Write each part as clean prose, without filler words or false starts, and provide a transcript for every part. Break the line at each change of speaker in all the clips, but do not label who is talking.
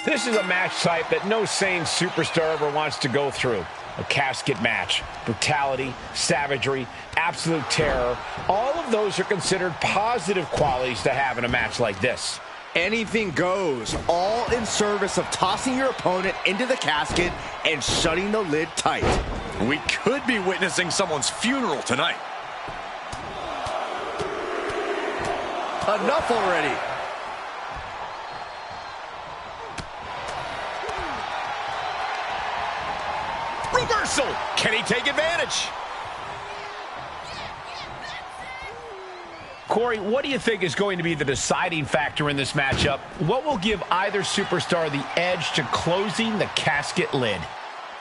This is a match type that no sane superstar ever wants to go through. A casket match. Brutality, savagery, absolute terror. All of those are considered positive qualities to have in a match like this.
Anything goes, all in service of tossing your opponent into the casket and shutting the lid tight.
We could be witnessing someone's funeral tonight.
Enough already.
Reversal! Can he take advantage? Corey, what do you think is going to be the deciding factor in this matchup? What will give either superstar the edge to closing the casket lid?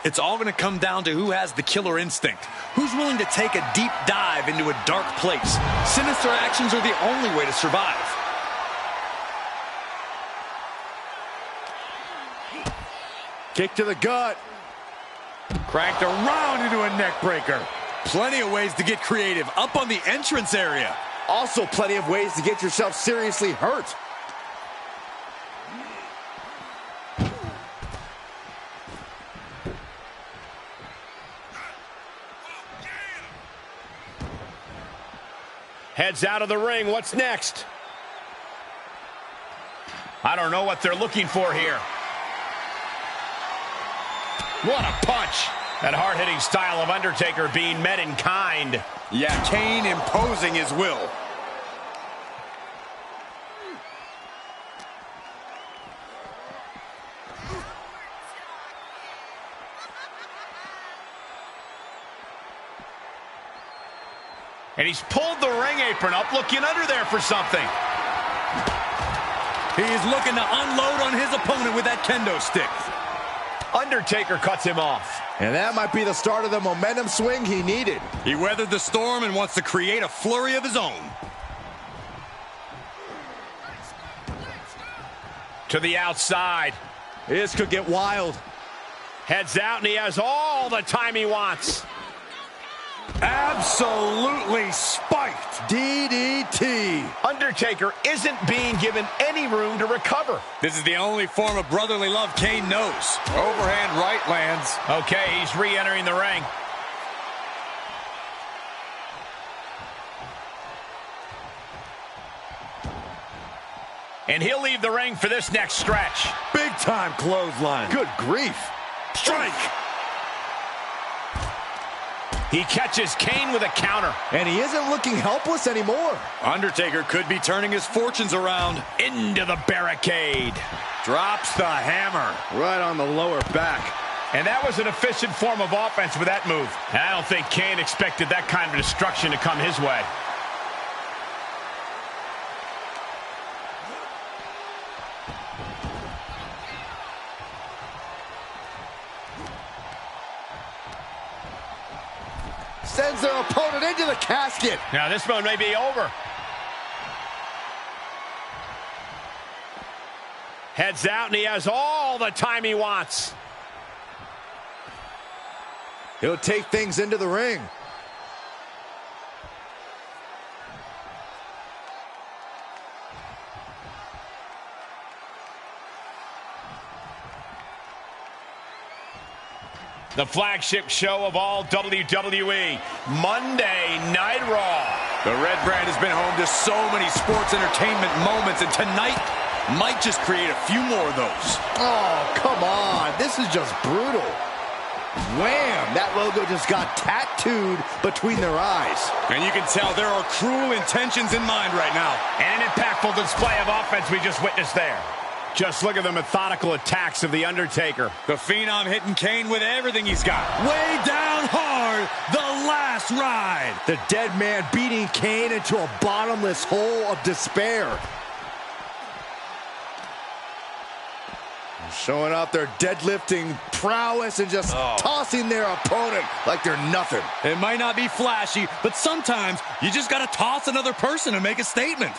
It's all going to come down to who has the killer instinct. Who's willing to take a deep dive into a dark place? Sinister actions are the only way to survive.
Kick to the gut. Cranked around into a neck breaker.
Plenty of ways to get creative up on the entrance area.
Also plenty of ways to get yourself seriously hurt.
Heads out of the ring. What's next? I don't know what they're looking for here. What a punch. That hard-hitting style of Undertaker being met in kind.
Yeah, Kane imposing his will.
And he's pulled the ring apron up, looking under there for something.
He's looking to unload on his opponent with that kendo stick.
Undertaker cuts him off.
And that might be the start of the momentum swing he needed.
He weathered the storm and wants to create a flurry of his own.
To the outside.
This could get wild.
Heads out and he has all the time he wants.
Absolutely spiked. DDT.
Undertaker isn't being given any room to recover.
This is the only form of brotherly love Kane knows. Overhand right lands.
Okay, he's re-entering the ring. And he'll leave the ring for this next stretch.
Big time clothesline. Good grief.
Strike. He catches Kane with a counter.
And he isn't looking helpless anymore.
Undertaker could be turning his fortunes around.
Into the barricade.
Drops the hammer.
Right on the lower back.
And that was an efficient form of offense with that move. And I don't think Kane expected that kind of destruction to come his way.
Sends their opponent into the casket.
Now this one may be over. Heads out and he has all the time he wants.
He'll take things into the ring.
The flagship show of all WWE, Monday Night Raw.
The red brand has been home to so many sports entertainment moments, and tonight might just create a few more of those.
Oh, come on. This is just brutal. Wham! That logo just got tattooed between their eyes.
And you can tell there are cruel intentions in mind right now.
And an impactful display of offense we just witnessed there. Just look at the methodical attacks of The Undertaker.
The Phenom hitting Kane with everything he's got. Way down hard, the last ride.
The dead man beating Kane into a bottomless hole of despair. Showing off their deadlifting prowess and just tossing their opponent like they're nothing.
It might not be flashy, but sometimes you just got to toss another person and make a statement.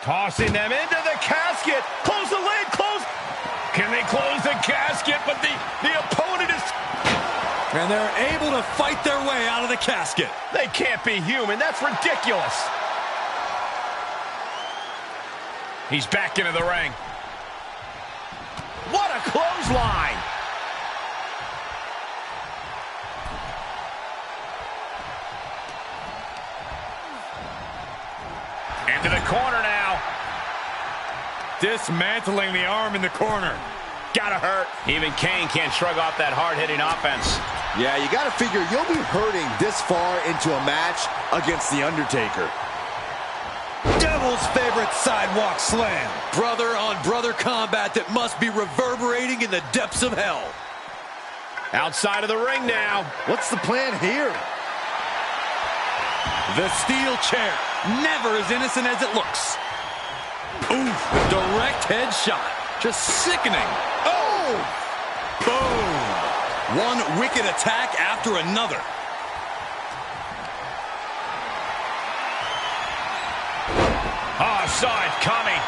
Tossing them into the casket. Close the lid, close. Can they close the casket? But the opponent is...
And they're able to fight their way out of the casket.
They can't be human. That's ridiculous. He's back into the ring.
What a clothesline!
Into the corner now.
Dismantling the arm in the corner.
Gotta hurt. Even Kane can't shrug off that hard-hitting offense.
Yeah, you gotta figure you'll be hurting this far into a match against The Undertaker.
Devil's favorite sidewalk slam. Brother-on-brother combat that must be reverberating in the depths of hell.
Outside of the ring now.
What's the plan here?
The steel chair. Never as innocent as it looks. Oof, direct headshot. Just sickening. Oh! Boom! One wicked attack after another.
Oh, saw it coming.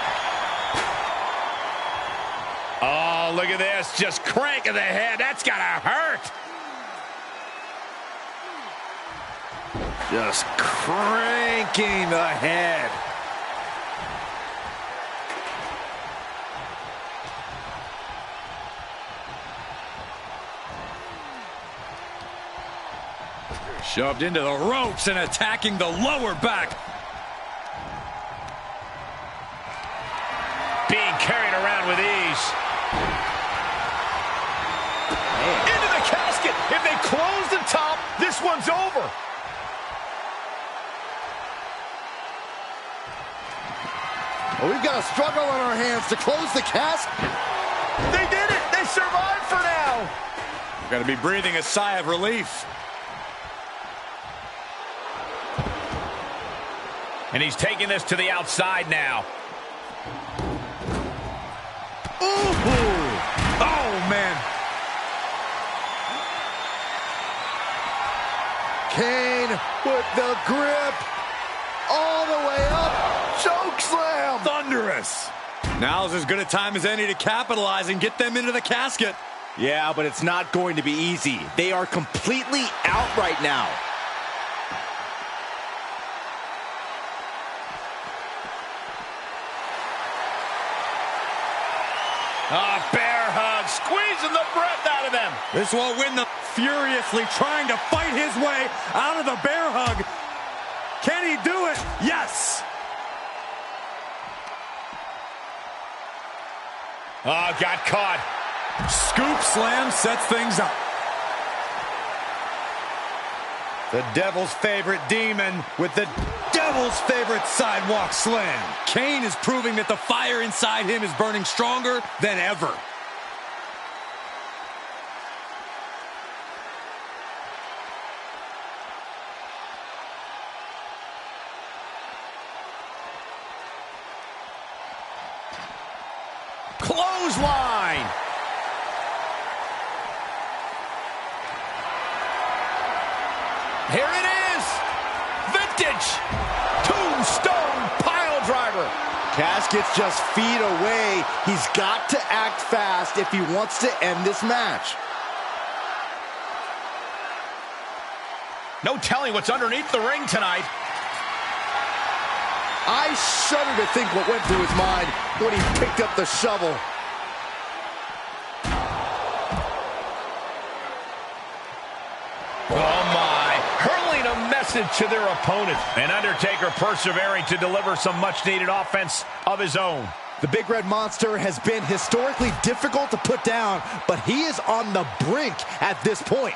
Oh, look at this. Just cranking the head. That's gotta hurt.
Just cranking the head.
Shoved into the ropes and attacking the lower back.
Being carried around with ease. Into the casket. If they close the top, this one's over.
Well, we've got a struggle on our hands to close the casket.
They did it. They survived for now.
We're going to be breathing a sigh of relief.
And he's taking this to the outside now.
Ooh! Oh, man.
Kane with the grip. All the way up. Choke slam.
Thunderous. Now's as good a time as any to capitalize and get them into the casket.
Yeah, but it's not going to be easy. They are completely out right now.
Bear hug, squeezing the breath out of them.
This won't win them. Furiously trying to fight his way out of the bear hug. Can he do it? Yes.
Oh, got caught.
Scoop slam sets things up. The devil's favorite demon with the devil's favorite sidewalk slam. Kane is proving that the fire inside him is burning stronger than ever.
Clothesline. Here it is. Vintage tombstone pile driver.
Casket's just feet away. He's got to act fast if he wants to end this match.
No telling what's underneath the ring tonight.
I shudder to think what went through his mind when he picked up the shovel.
Oh my, hurling a message to their opponent. And Undertaker persevering to deliver some much-needed offense of his own.
The Big Red Monster has been historically difficult to put down, but he is on the brink at this point.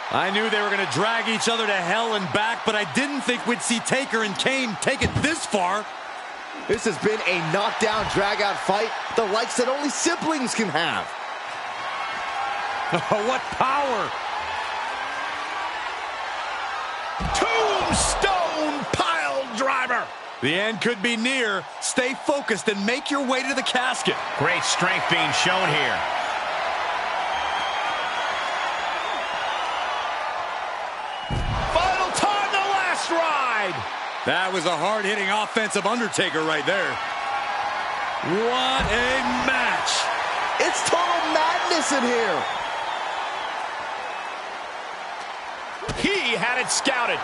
I knew they were going to drag each other to hell and back, but I didn't think we'd see Taker and Kane take it this far.
This has been a knockdown, drag-out fight, the likes that only siblings can have.
What power!
Tombstone pile driver.
The end could be near. Stay focused and make your way to the casket.
Great strength being shown here. Final time, the last ride.
That was a hard-hitting offensive Undertaker right there. What a match.
It's total madness in here.
He had it scouted.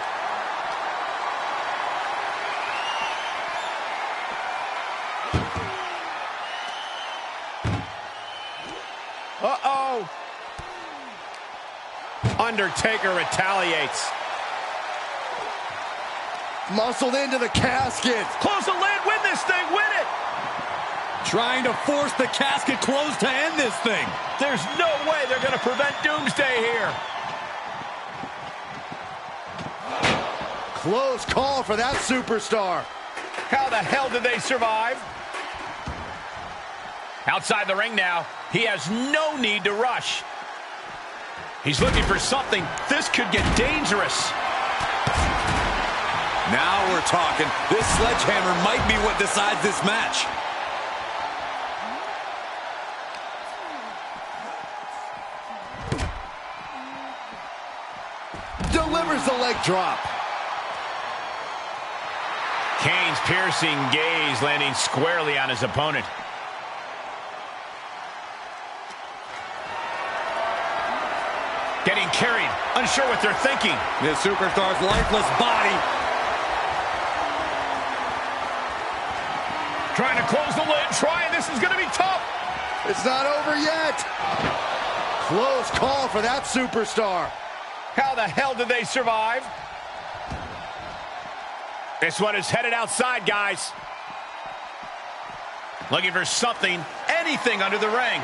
Undertaker retaliates.
Muscled into the casket.
Close the lid, win this thing, win it!
Trying to force the casket closed to end this thing.
There's no way they're going to prevent Doomsday here.
Close call for that superstar.
How the hell did they survive? Outside the ring now. He has no need to rush. He's looking for something. This could get dangerous.
Now we're talking. This sledgehammer might be what decides this match.
Delivers the leg drop.
Kane's piercing gaze landing squarely on his opponent. Getting carried, unsure what they're thinking.
This superstar's lifeless body.
Trying to close the lid, this is going to be tough.
It's not over yet. Close call for that superstar.
How the hell did they survive? This one is headed outside, guys. Looking for something, anything under the ring.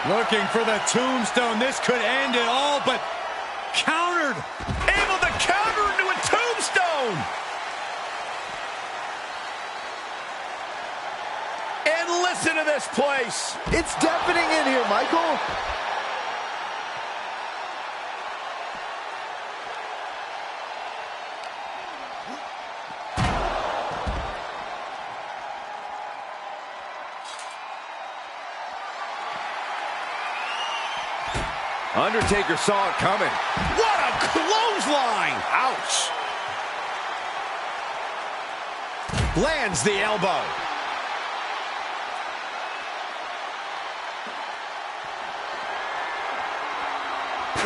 Looking for the tombstone. This could end it all, but countered.
Able to counter into a tombstone. And listen to this place.
It's deafening in here, Michael. Undertaker saw it coming.
What a clothesline! Ouch! Lands the elbow.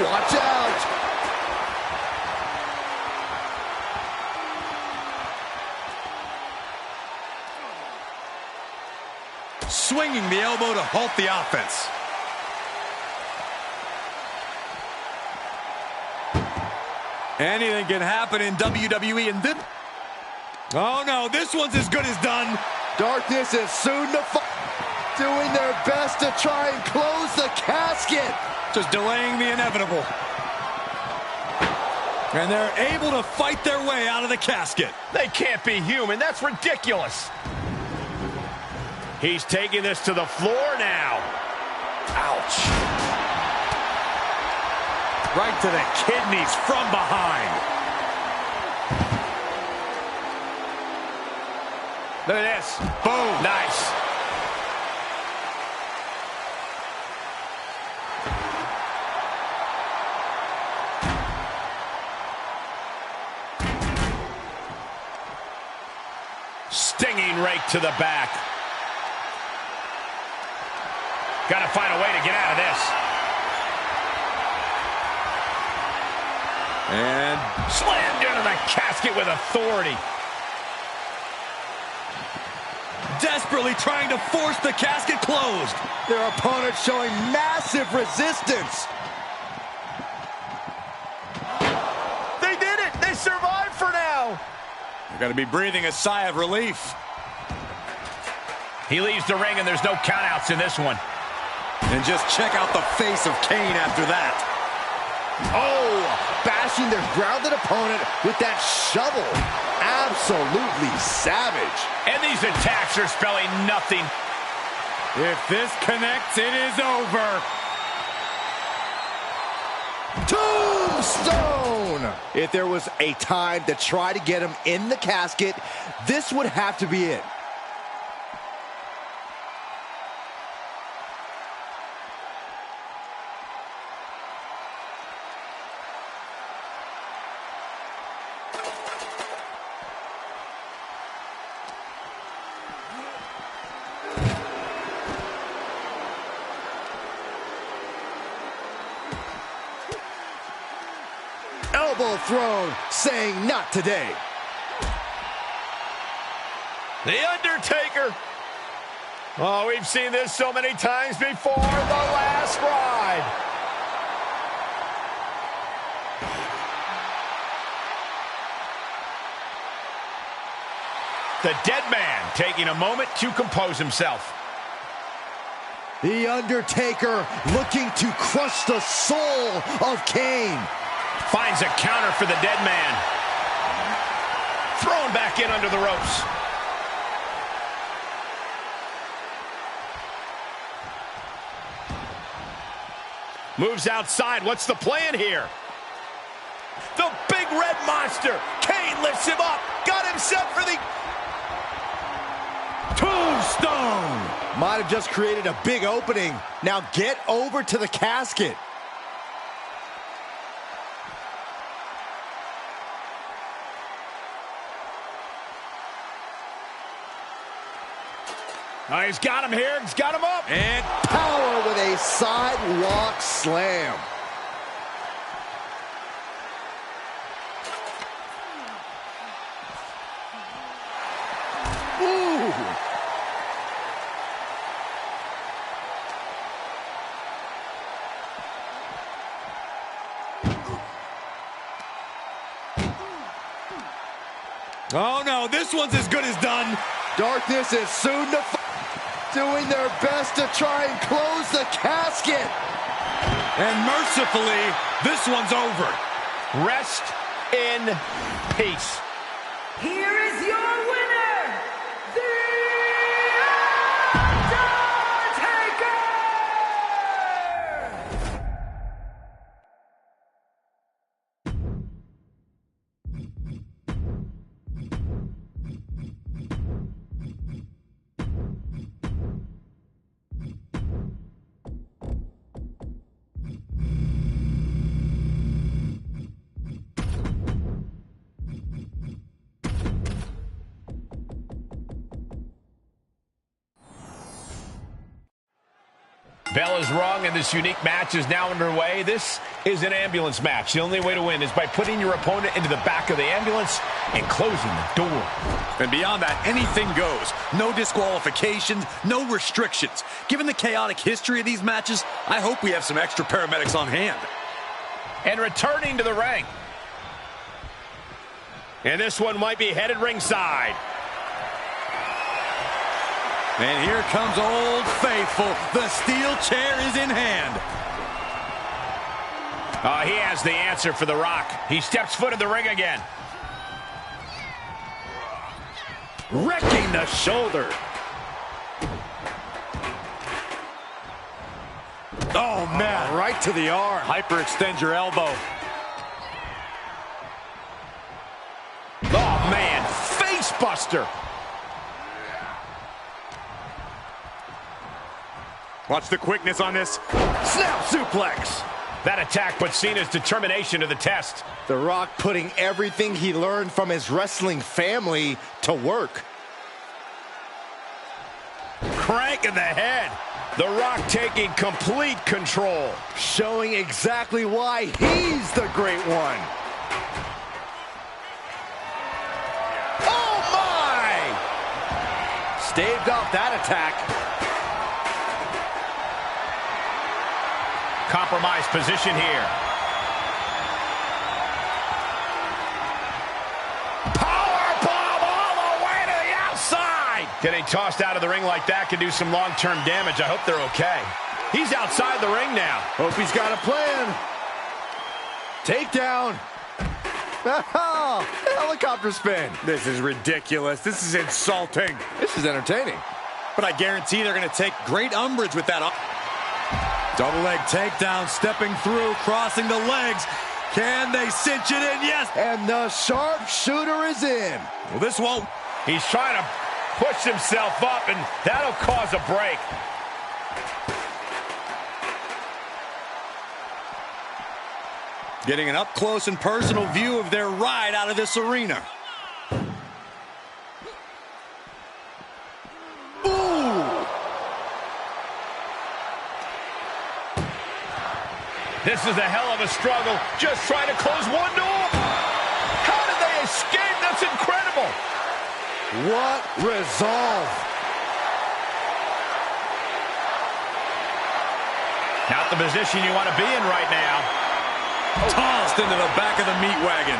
Watch out!
Swinging the elbow to halt the offense. Anything can happen in WWE, and then... Oh, no, this one's as good as done.
Darkness is soon to fall. Doing their best to try and close the casket.
Just delaying the inevitable. And they're able to fight their way out of the casket.
They can't be human. That's ridiculous. He's taking this to the floor now. Ouch.
Right to the kidneys from behind.
Look at this. Boom. Nice. Stinging rake to the back. Got to find a way to get out of this.
And
slammed into the casket with authority.
Desperately trying to force the casket closed.
Their opponent showing massive resistance.
They did it. They survived for now.
They're going to be breathing a sigh of relief.
He leaves the ring, and there's no countouts in this one.
And just check out the face of Kane after that.
Oh, bashing their grounded opponent with that shovel. Absolutely savage.
And these attacks are spelling nothing.
If this connects, it is over.
Tombstone! If there was a time to try to get him in the casket, this would have to be it. Elbow thrown, saying not today.
The Undertaker. Oh, we've seen this so many times before. The last ride. The dead man taking a moment to compose himself.
The Undertaker looking to crush the soul of Kane.
Finds a counter for the dead man. Thrown back in under the ropes. Moves outside. What's the plan here? The big red monster. Kane lifts him up. Got him set for the tombstone.
Might have just created a big opening. Now get over to the casket.
Oh, he's got him here. He's got him up.
And power with a sidewalk slam. Ooh.
Oh, no, this one's as good as done.
Darkness is soon to doing their best to try and close the casket.
And mercifully, this one's over.
Rest in peace.
Here is your winner, The Undertaker!
Bell is rung, and this unique match is now underway. This is an ambulance match. The only way to win is by putting your opponent into the back of the ambulance and closing the door.
And beyond that, anything goes. No disqualifications, no restrictions. Given the chaotic history of these matches, I hope we have some extra paramedics on hand.
And returning to the ring. And this one might be headed ringside.
And here comes Old Faithful. The steel chair is in hand.
He has the answer for The Rock. He steps foot in the ring again.
Wrecking the shoulder.
Oh, man.
Right to the arm.
Hyperextend your elbow.
Oh, man. Face buster.
Watch the quickness on this.
Snap suplex.
That attack put Cena's determination to the test.
The Rock putting everything he learned from his wrestling family to work.
Crank in the head. The Rock taking complete control.
Showing exactly why he's the great one. Oh, my! Staved off that attack.
Compromised position here. Powerbomb all the way to the outside. Getting tossed out of the ring like that can do some long-term damage. I hope they're okay. He's outside the ring now.
Hope he's got a plan. Takedown. Helicopter spin.
This is ridiculous. This is insulting.
This is entertaining.
But I guarantee they're going to take great umbrage with that. Double leg takedown, stepping through, crossing the legs. Can they cinch it in? Yes.
And the sharpshooter is in.
Well, this won't.
He's trying to push himself up, and that'll cause a break.
Getting an up-close and personal view of their ride out of this arena.
This is a hell of a struggle, just trying to close one door. How did they escape? That's incredible.
What resolve.
Not the position you want to be in right now.
Tossed into the back of the meat wagon.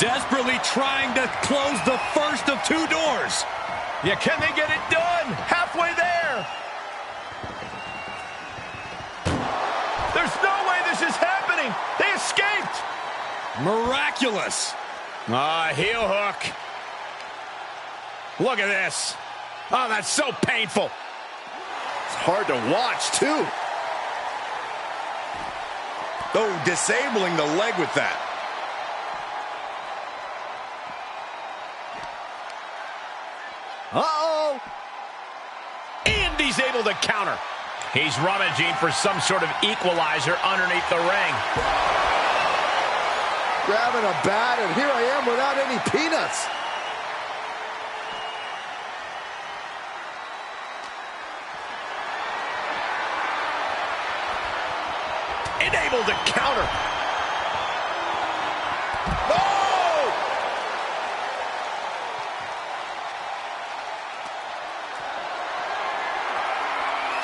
Desperately trying to close the first of two doors.
Yeah, can they get it done? Halfway there. There's no way this is happening. They escaped.
Miraculous.
Heel hook. Look at this. Oh, that's so painful.
It's hard to watch, too. Oh, disabling the leg with that. Uh-oh.
And he's able to counter. He's rummaging for some sort of equalizer underneath the ring.
Grabbing a bat, and here I am without any peanuts.
And able to counter.
Oh!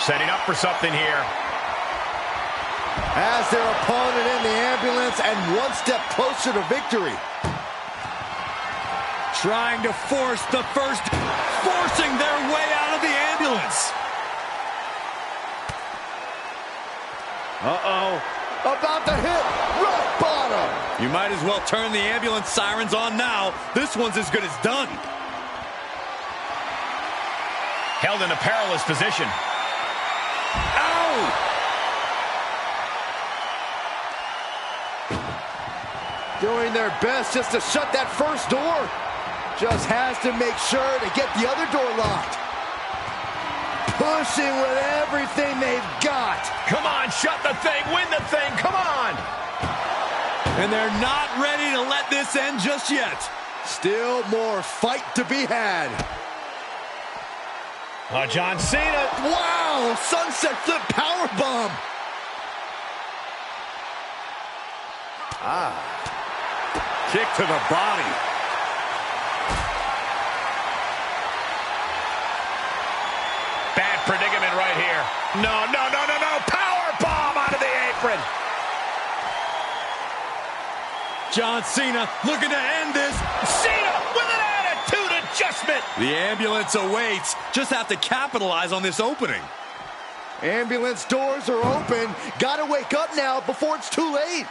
Setting up for something here.
Has their opponent in the ambulance and one step closer to victory.
Trying to force the first, forcing their way out of the ambulance.
Uh-oh. About to hit rock bottom.
You might as well turn the ambulance sirens on now. This one's as good as done.
Held in a perilous position.
Ow!
Doing their best just to shut that first door. Just has to make sure to get the other door locked. Pushing with everything they've got.
Come on, shut the thing, win the thing, come on!
And they're not ready to let this end just yet.
Still more fight to be had.
John Cena.
Wow, sunset flip powerbomb.
Kick to the body.
Bad predicament right here. No. Power bomb out of the apron.
John Cena looking to end this.
Cena with an attitude adjustment.
The ambulance awaits. Just have to capitalize on this opening.
Ambulance doors are open. Gotta wake up now before it's too late.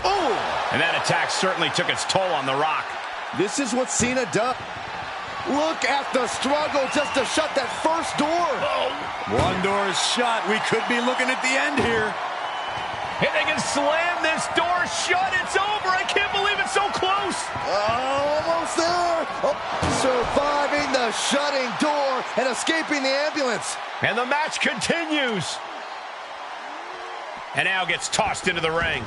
Oh!
And that attack certainly took its toll on The Rock.
This is what Cena does. Look at the struggle just to shut that first door.
One door is shut. We could be looking at the end here.
And they can slam this door shut. It's over. I can't believe it's so close.
Almost there. Oh, surviving the shutting door and escaping the ambulance.
And the match continues. And now gets tossed into the ring.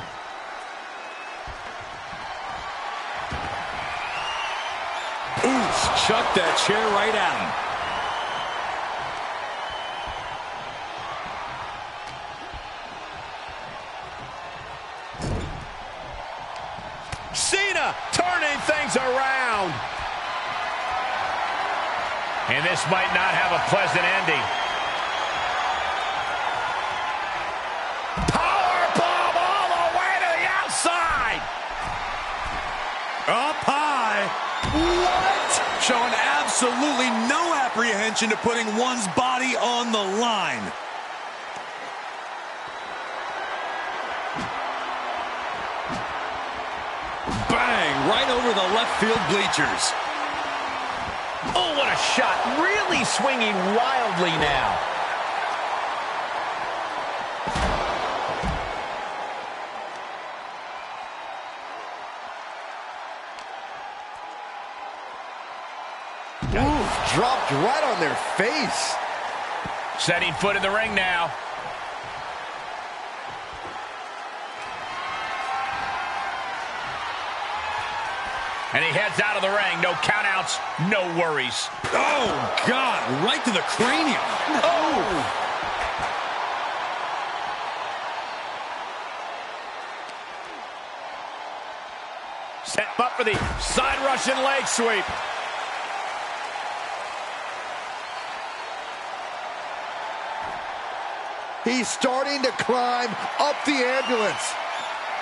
Oof, chucked that chair right at him.
Cena turning things around. And this might not have a pleasant ending. Powerbomb all the way to the outside.
Up high. What? Showing absolutely no apprehension to putting one's body on the line. Bang! Right over the left field bleachers.
Oh, what a shot. Really swinging wildly now.
Oof, dropped right on their face.
Setting foot in the ring now. And he heads out of the ring. No countouts, no worries.
Oh, God, right to the cranium.
Oh! Set up for the side Russian leg sweep.
He's starting to climb up the ambulance.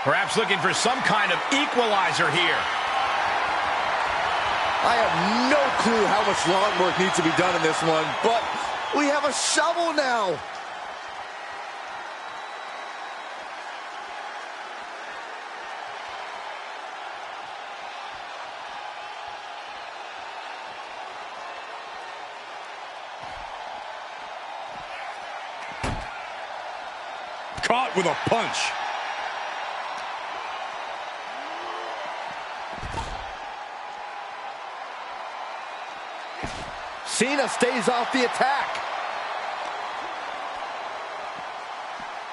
Perhaps looking for some kind of equalizer here.
I have no clue how much lawn work needs to be done in this one, but we have a shovel now.
Caught with a punch.
Cena stays off the attack.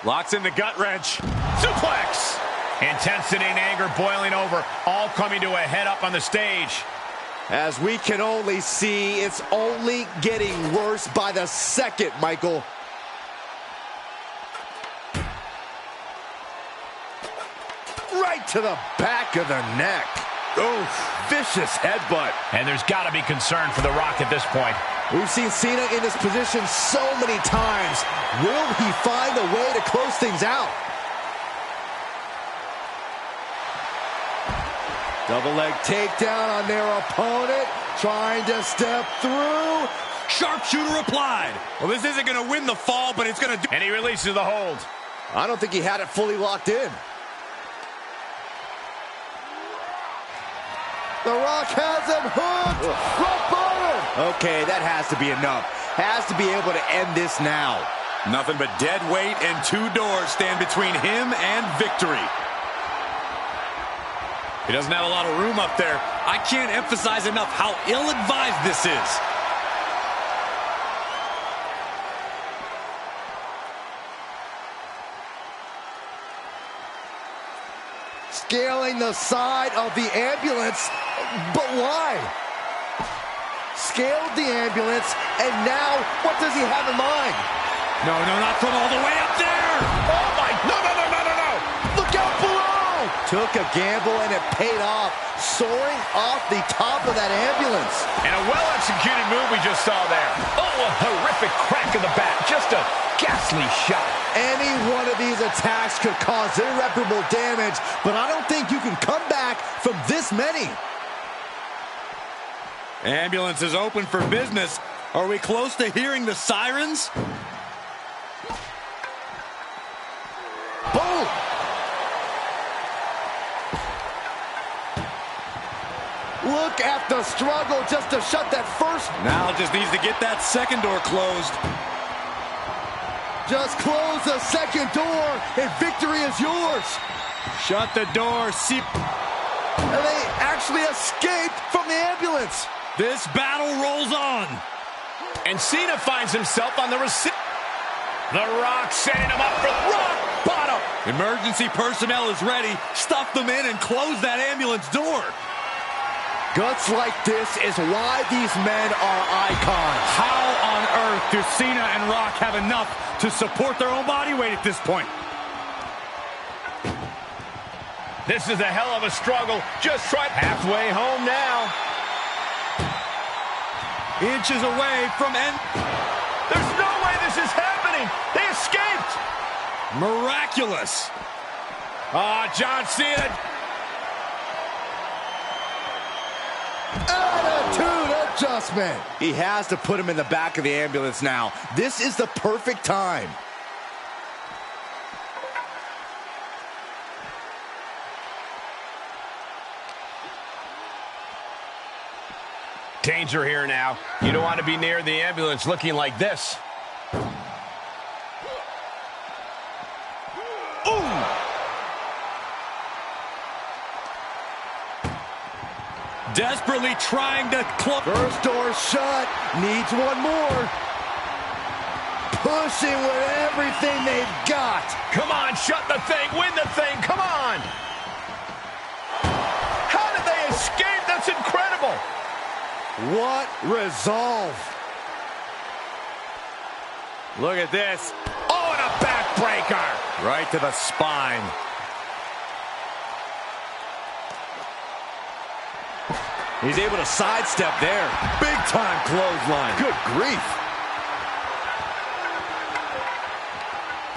Locks in the gut wrench.
Suplex! Intensity and anger boiling over, all coming to a head up on the stage.
As we can only see, it's only getting worse by the second, Michael. Right to the back of the neck. Oh, vicious headbutt.
And there's got to be concern for The Rock at this point.
We've seen Cena in this position so many times. Will he find a way to close things out? Double leg takedown on their opponent. Trying to step through.
Sharpshooter applied. Well, this isn't going to win the fall, but it's going to do.
And he releases the hold.
I don't think he had it fully locked in. The Rock has him hooked. Rock bottom. Okay, that has to be enough. Has to be able to end this now.
Nothing but dead weight and two doors stand between him and victory. He doesn't have a lot of room up there. I can't emphasize enough how ill-advised this is.
Scaling the side of the ambulance, but why? Scaled the ambulance, and now what does he have in mind?
No, not from all the way up there.
Oh, my. No.
Look out below! Took a gamble, and it paid off. Soaring off the top of that ambulance.
And a well-executed move we just saw there. Oh, a horrific crack of the bat. Just a ghastly shot.
Any one of these attacks could cause irreparable damage, but I don't think you can come back from this many.
Ambulance is open for business. Are we close to hearing the sirens?
Boom! Look at the struggle just to shut that first.
Now just needs to get that second door closed.
Just close the second door, and victory is yours.
Shut the door. See.
And they actually escaped from the ambulance.
This battle rolls on.
And Cena finds himself on the receipt. The Rock setting him up for rock bottom.
Emergency personnel is ready. Stuff them in and close that ambulance door.
Guts like this is why these men are icons.
How on earth do Cena and Rock have enough to support their own body weight at this point?
This is a hell of a struggle. Just try halfway home now.
Inches away from end.
There's no way this is happening. They escaped.
Miraculous.
John Cena.
Attitude adjustment. He has to put him in the back of the ambulance now. This is the perfect time.
Danger here now. You don't want to be near the ambulance looking like this.
Ooh!
Desperately trying to close.
First door shut. Needs one more. Pushing with everything they've got.
Come on, shut the thing, win the thing, come on. How did they escape? That's incredible.
What resolve.
Look at this.
Oh, and a backbreaker.
Right to the spine. He's able to sidestep there. Big time clothesline.
Good grief.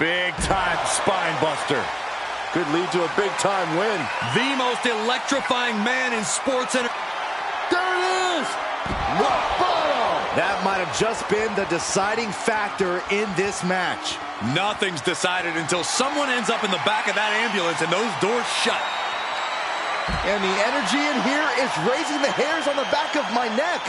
Big time spine buster.
Could lead to a big time win.
The most electrifying man in sports.
There it is! Rock bottom! That might have just been the deciding factor in this match.
Nothing's decided until someone ends up in the back of that ambulance and those doors shut.
And the energy in here is raising the hairs on the back of my neck.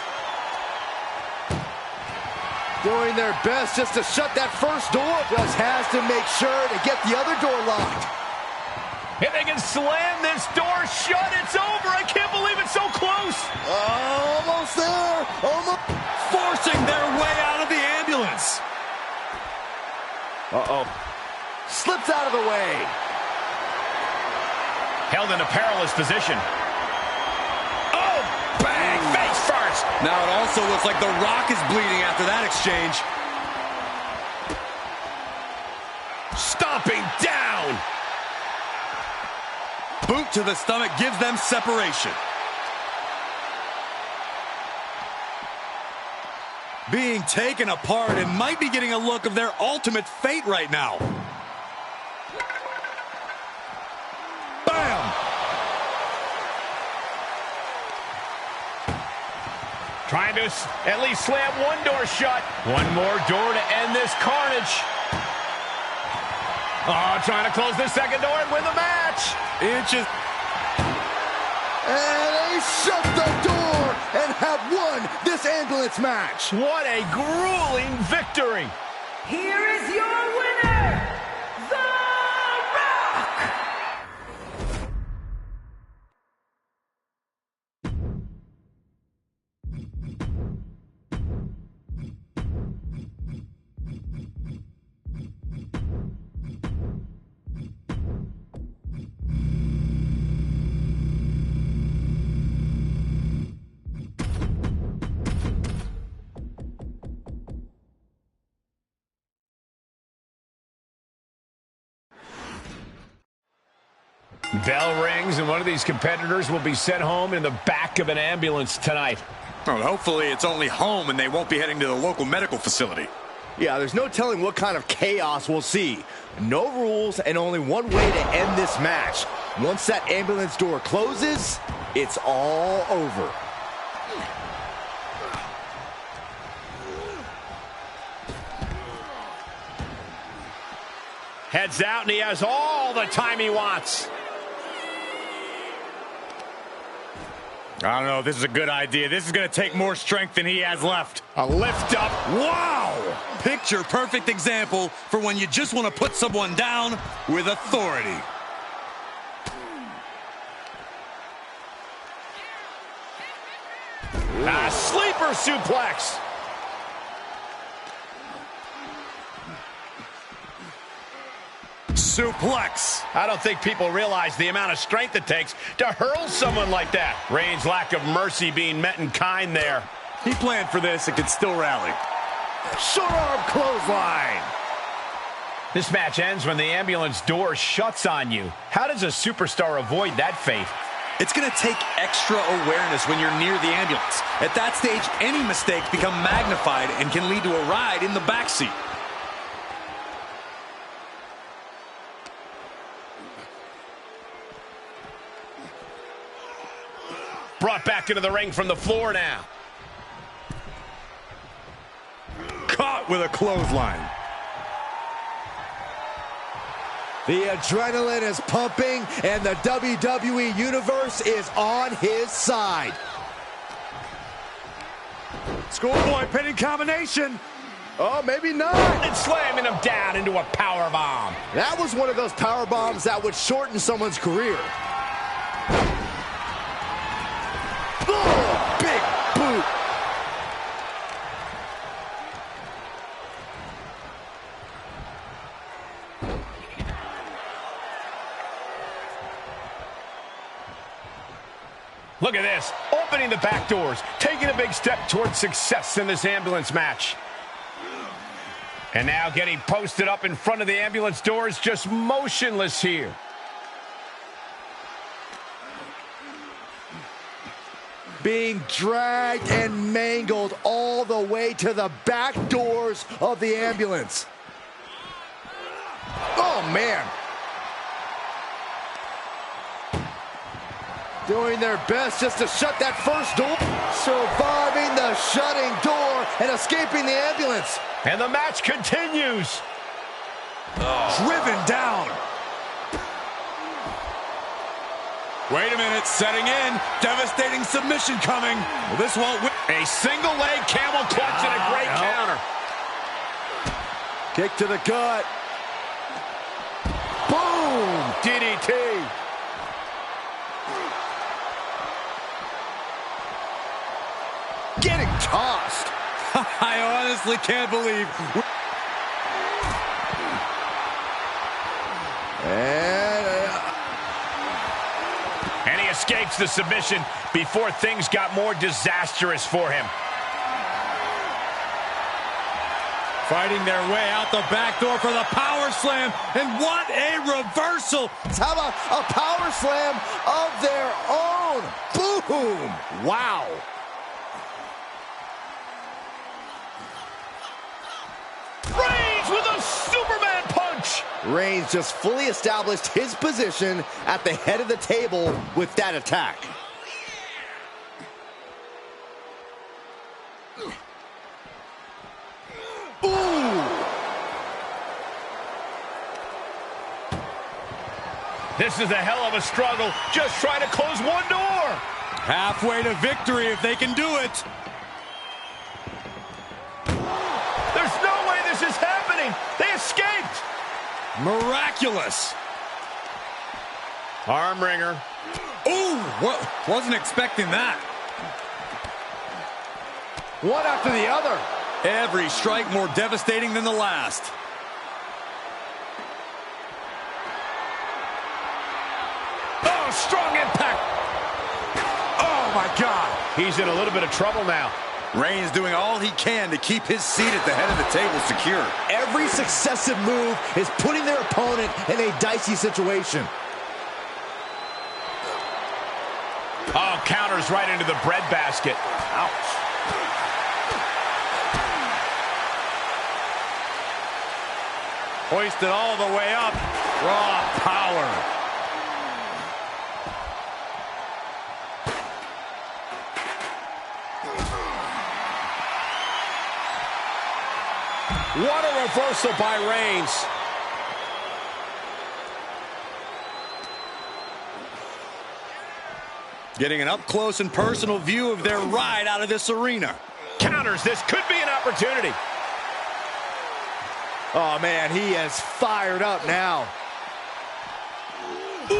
Doing their best just to shut that first door. Just has to make sure to get the other door locked.
If they can slam this door shut, it's over. I can't believe it's so close.
Almost there. Almost.
Forcing their way out of the ambulance.
Uh-oh. Slips out of the way.
Held in a perilous position. Oh, bang, face first.
Now it also looks like The Rock is bleeding after that exchange.
Stomping down.
Boot to the stomach gives them separation. Being taken apart and might be getting a look of their ultimate fate right now. Bam!
Trying to at least slam one door shut. One more door to end this carnage. Oh, trying to close this second door and win the match.
Inches.
And they shut the door and have won this ambulance match.
What a grueling victory.
Here is your winner, The Rock!
Bell rings, and one of these competitors will be sent home in the back of an ambulance tonight.
Well, hopefully it's only home and they won't be heading to the local medical facility.
Yeah, there's no telling what kind of chaos we'll see. No rules and only one way to end this match. Once that ambulance door closes, it's all over.
Heads out, and he has all the time he wants.
I don't know if this is a good idea. This is going to take more strength than he has left.
A lift up.
Wow! Picture perfect example for when you just want to put someone down with authority.
A sleeper suplex.
Suplex.
I don't think people realize the amount of strength it takes to hurl someone like that. Reigns' lack of mercy being met in kind there.
He planned for this and could still rally.
Short arm clothesline.
This match ends when the ambulance door shuts on you. How does a superstar avoid that fate?
It's going to take extra awareness when you're near the ambulance. At that stage, any mistakes become magnified and can lead to a ride in the backseat.
Brought back into the ring from the floor now.
Caught with a clothesline.
The adrenaline is pumping, and the WWE Universe is on his side.
Schoolboy pinning combination.
Oh, maybe not.
And slamming him down into a power bomb.
That was one of those power bombs that would shorten someone's career. Oh, big boot.
Look at this, opening the back doors, taking a big step towards success in this ambulance match. And now getting posted up in front of the ambulance doors, just motionless here.
Being dragged and mangled all the way to the back doors of the ambulance. Oh, man. Doing their best just to shut that first door. Surviving the shutting door and escaping the ambulance.
And the match continues.
Driven down. Wait a minute, setting in. Devastating submission coming. Well, this won't win.
A single leg camel clutch and a great counter.
Kick to the gut. Boom!
DDT.
Getting tossed.
I honestly can't believe.
And he escapes the submission before things got more disastrous for him.
Fighting their way out the back door for the power slam. And what a reversal.
How about a power slam of their own? Boom! Wow.
Reigns with a Superman punch.
Reigns just fully established his position at the head of the table with that attack. Ooh!
This is a hell of a struggle, just trying to close one door.
Halfway to victory if they can do it.
There's no way this is happening. They escaped.
Miraculous.
Arm wringer.
Ooh, wasn't expecting that.
One after the other.
Every strike more devastating than the last.
Oh, strong impact.
Oh, my God.
He's in a little bit of trouble now.
Reigns doing all he can to keep his seat at the head of the table secure.
Every successive move is putting their opponent in a dicey situation.
Oh, counters right into the breadbasket. Ouch.
Hoisted all the way up. Raw power.
What a reversal by Reigns.
Getting an up-close and personal view of their ride out of this arena.
Counters. This could be an opportunity.
Oh, man, he is fired up now. Ooh.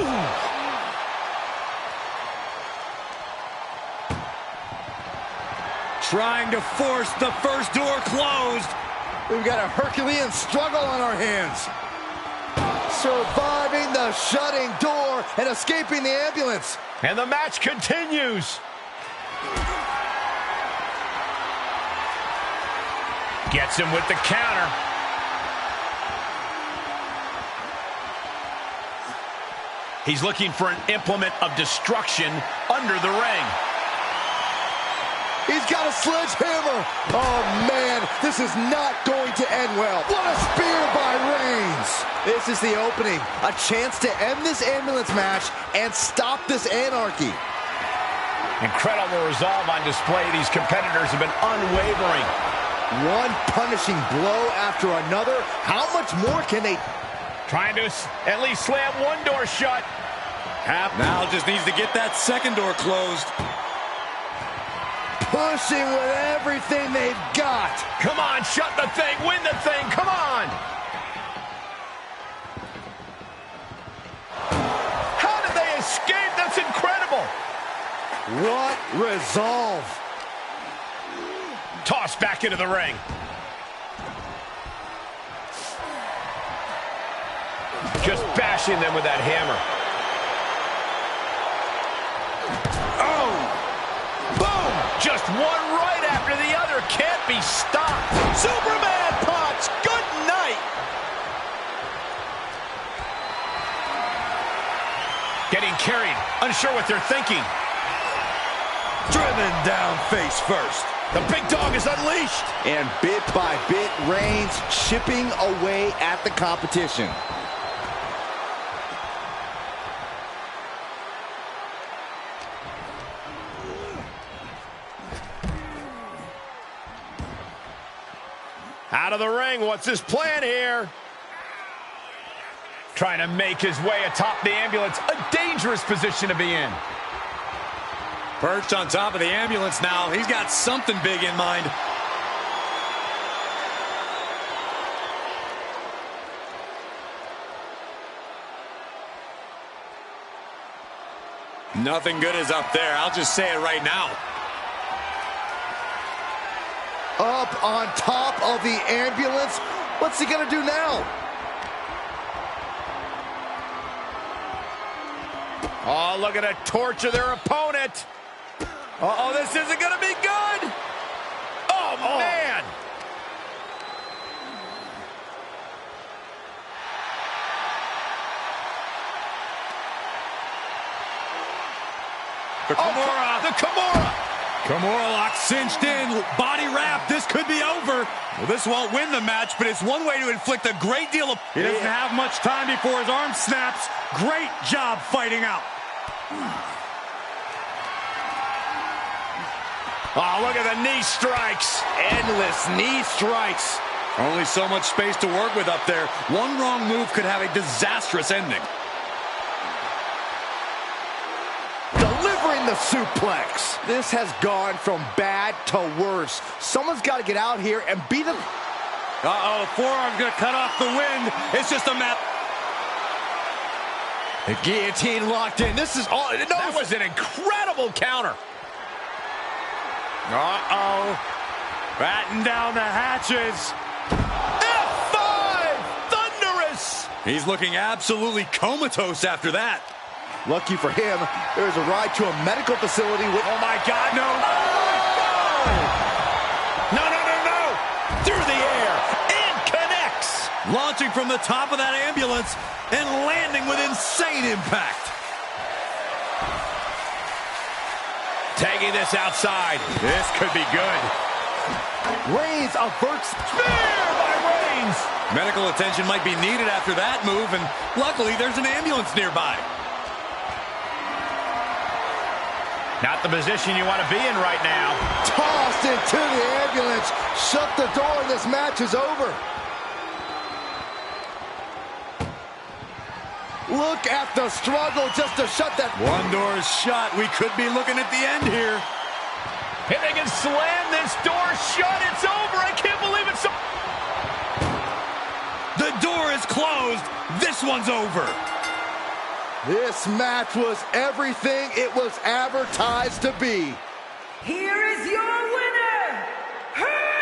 Trying to force the first door closed.
We've got a Herculean struggle on our hands. Surviving the shutting door and escaping the ambulance.
And the match continues. Gets him with the counter. He's looking for an implement of destruction under the ring.
He's got a sledgehammer. Oh, man, this is not going to end well. What a spear by Reigns. This is the opening. A chance to end this ambulance match and stop this anarchy.
Incredible resolve on display. These competitors have been unwavering.
One punishing blow after another. How much more can they...
Trying to at least slam one door shut.
Now just needs to get that second door closed.
Pushing with everything they've got.
Come on, shut the thing, win the thing, come on. How did they escape? That's incredible.
What resolve.
Tossed back into the ring. Just bashing them with that hammer. Oh! Boom! Just one right after the other. Can't be stopped.
Superman punch! Good night!
Getting carried. Unsure what they're thinking.
Driven down face first.
The big dog is unleashed.
And bit by bit, Reigns chipping away at the competition.
Out of the ring, what's his plan here? Trying to make his way atop the ambulance, a dangerous position to be in.
Perched on top of the ambulance now. He's got something big in mind. Nothing good is up there. I'll just say it right now.
Up on top of the ambulance. What's he gonna do now?
Oh, look at it, torture their opponent. Uh-oh, this isn't gonna be good. Oh, man.
The Kimura.
The Kimura.
Kimura lock cinched in. Body wrap. This could be over. Well, this won't win the match, but it's one way to inflict a great deal of... He doesn't have much time before his arm snaps. Great job fighting out.
Oh, look at the knee strikes.
Endless knee strikes.
Only so much space to work with up there. One wrong move could have a disastrous ending.
Delivering the suplex. This has gone from bad to worse. Someone's got to get out here and beat him.
Uh-oh, the forearm's going to cut off the wind. It's just a map.
The guillotine locked in. This is all. No,
that was an incredible counter.
Uh-oh. Batten down the hatches.
F5! Thunderous!
He's looking absolutely comatose after that.
Lucky for him, there's a ride to a medical facility with...
Oh, my God, no. Oh, no, no, no, no. Through the air. And connects.
Launching from the top of that ambulance and landing with insane impact.
Tagging this outside.
This could be good.
Reigns averts...
Spear by Reigns.
Medical attention might be needed after that move, and luckily there's an ambulance nearby.
Not the position you want to be in right now.
Tossed into the ambulance. Shut the door and this match is over. Look at the struggle just to shut that.
One door is shut. We could be looking at the end here.
If they can slam this door shut, it's over. I can't believe it's so...
The door is closed. This one's over.
This match was everything it was advertised to be.
Here is your winner, Roman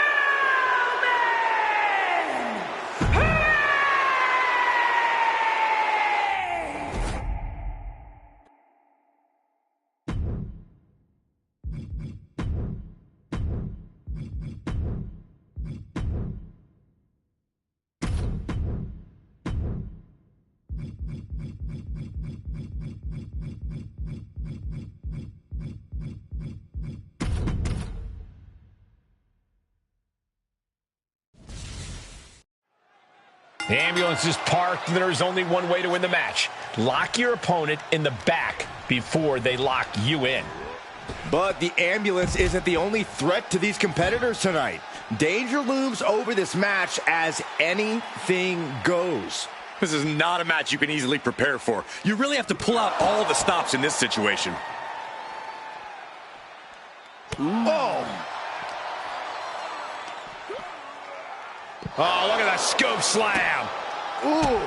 The ambulance is parked, and there's only one way to win the match. Lock your opponent in the back before they lock you in.
But the ambulance isn't the only threat to these competitors tonight. Danger looms over this match as anything goes.
This is not a match you can easily prepare for. You really have to pull out all the stops in this situation.
Oh!
Oh, look at that scope slam.
Ooh!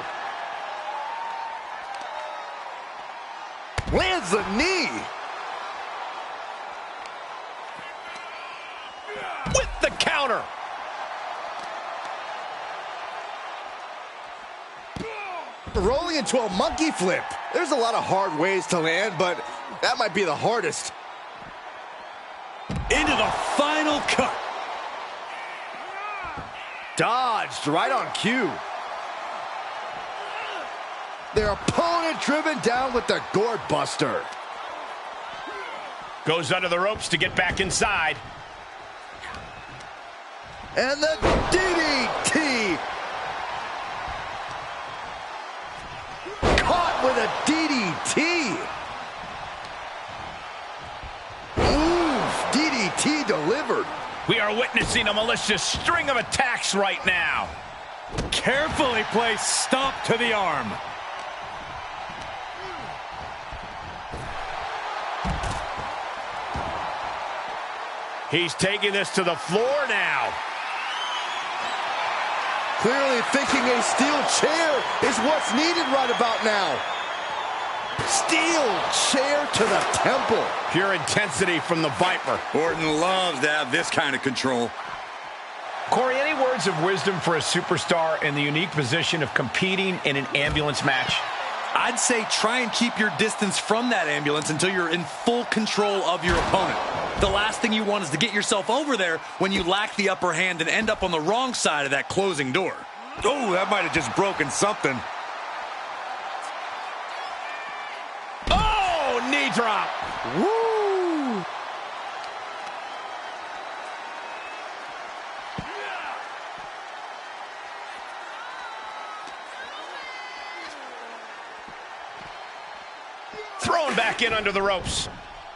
Lands the knee!
With the counter.
Rolling into a monkey flip. There's a lot of hard ways to land, but that might be the hardest.
Into the final cut.
Dodged right on cue. Their opponent driven down with the gourd buster.
Goes under the ropes to get back inside.
And the DDT. Caught with a DDT. Ooh, DDT delivered.
We are are witnessing a malicious string of attacks right now.
Carefully placed stomp to the arm.
He's taking this to the floor now.
Clearly thinking a steel chair is what's needed right about now. Steel chair to the temple.
Pure intensity from the Viper.
Orton loves to have this kind of control.
Corey, any words of wisdom for a superstar in the unique position of competing in an ambulance match?
I'd say try and keep your distance from that ambulance until you're in full control of your opponent. The last thing you want is to get yourself over there when you lack the upper hand and end up on the wrong side of that closing door. Oh, that might have just broken something.
Oh, knee drop.
Woo!
Thrown back in under the ropes.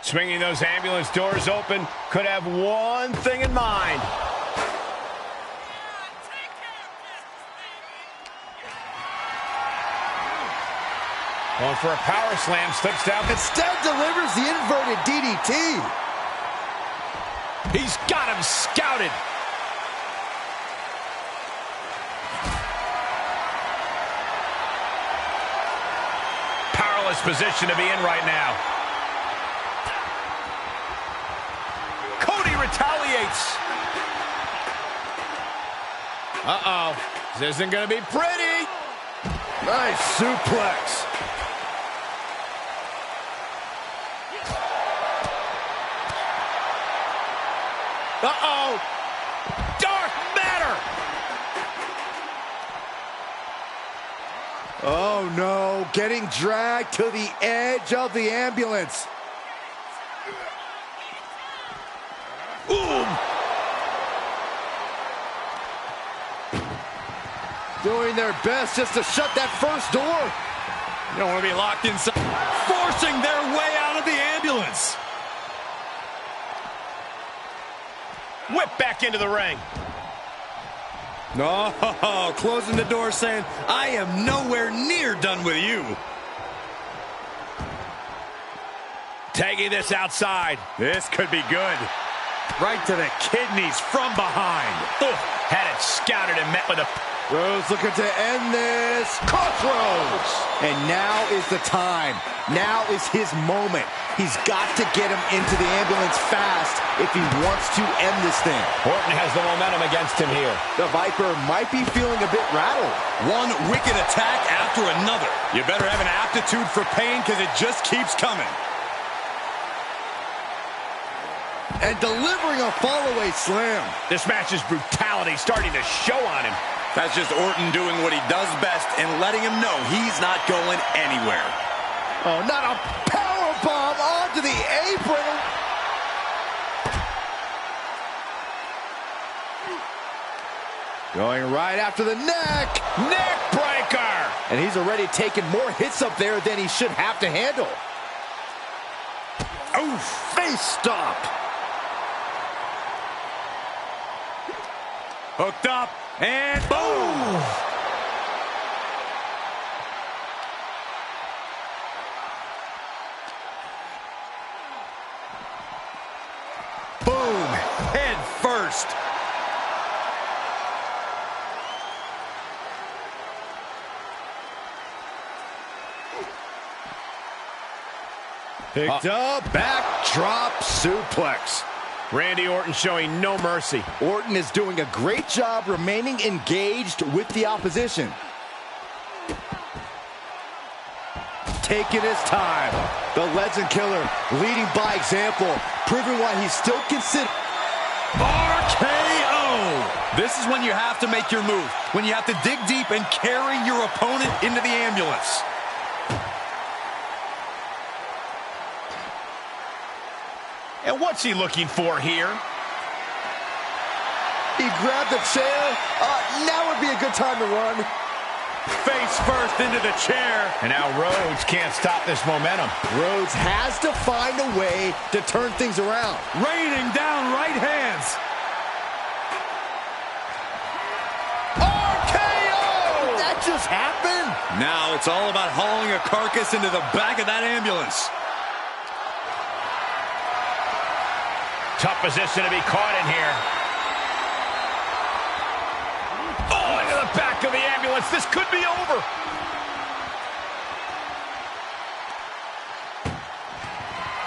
Swinging those ambulance doors open, could have one thing in mind. Going for a power slam, slips down.
Instead delivers the inverted DDT.
He's got him scouted. Powerless position to be in right now. Cody retaliates. Uh-oh. This isn't going to be pretty.
Nice suplex.
Uh-oh. Dark matter.
Oh no, getting dragged to the edge of the ambulance.
Boom.
Doing their best just to shut that first door.
You don't want to be locked inside. Forcing their way out of the ambulance.
Whip back into the ring.
No, closing the door saying, I am nowhere near done with you.
Taking this outside.
This could be good. Right to the kidneys from behind.
Ooh, had it scouted and met with a...
Rose looking to end this. Crossroads. And now is the time. Now is his moment. He's got to get him into the ambulance fast if he wants to end this thing.
Orton has the momentum against him here.
The Viper might be feeling a bit rattled.
One wicked attack after another. You better have an aptitude for pain because it just keeps coming.
And delivering a fall-away slam.
This match's brutality starting to show on him.
That's just Orton doing what he does best and letting him know he's not going anywhere.
Oh, not a powerbomb onto the apron. Going right after the neck.
Neck breaker.
And he's already taken more hits up there than he should have to handle. Oh, face stop.
Hooked up, and boom! Boom! Head first.
Picked up, backdrop suplex.
Randy Orton showing no mercy.
Orton is doing a great job remaining engaged with the opposition. Taking his time. The Legend Killer leading by example, proving why he's still considered.
RKO! This is when you have to make your move. When you have to dig deep and carry your opponent into the ambulance.
And what's he looking for here?
He grabbed the chair. Now would be a good time to run.
Face first into the chair.
And now Rhodes can't stop this momentum.
Rhodes has to find a way to turn things around.
Raining down right hands.
just happen?
Now it's all about hauling a carcass into the back of that ambulance.
Tough position to be caught in here. Oh, into the back of the ambulance. This could be over.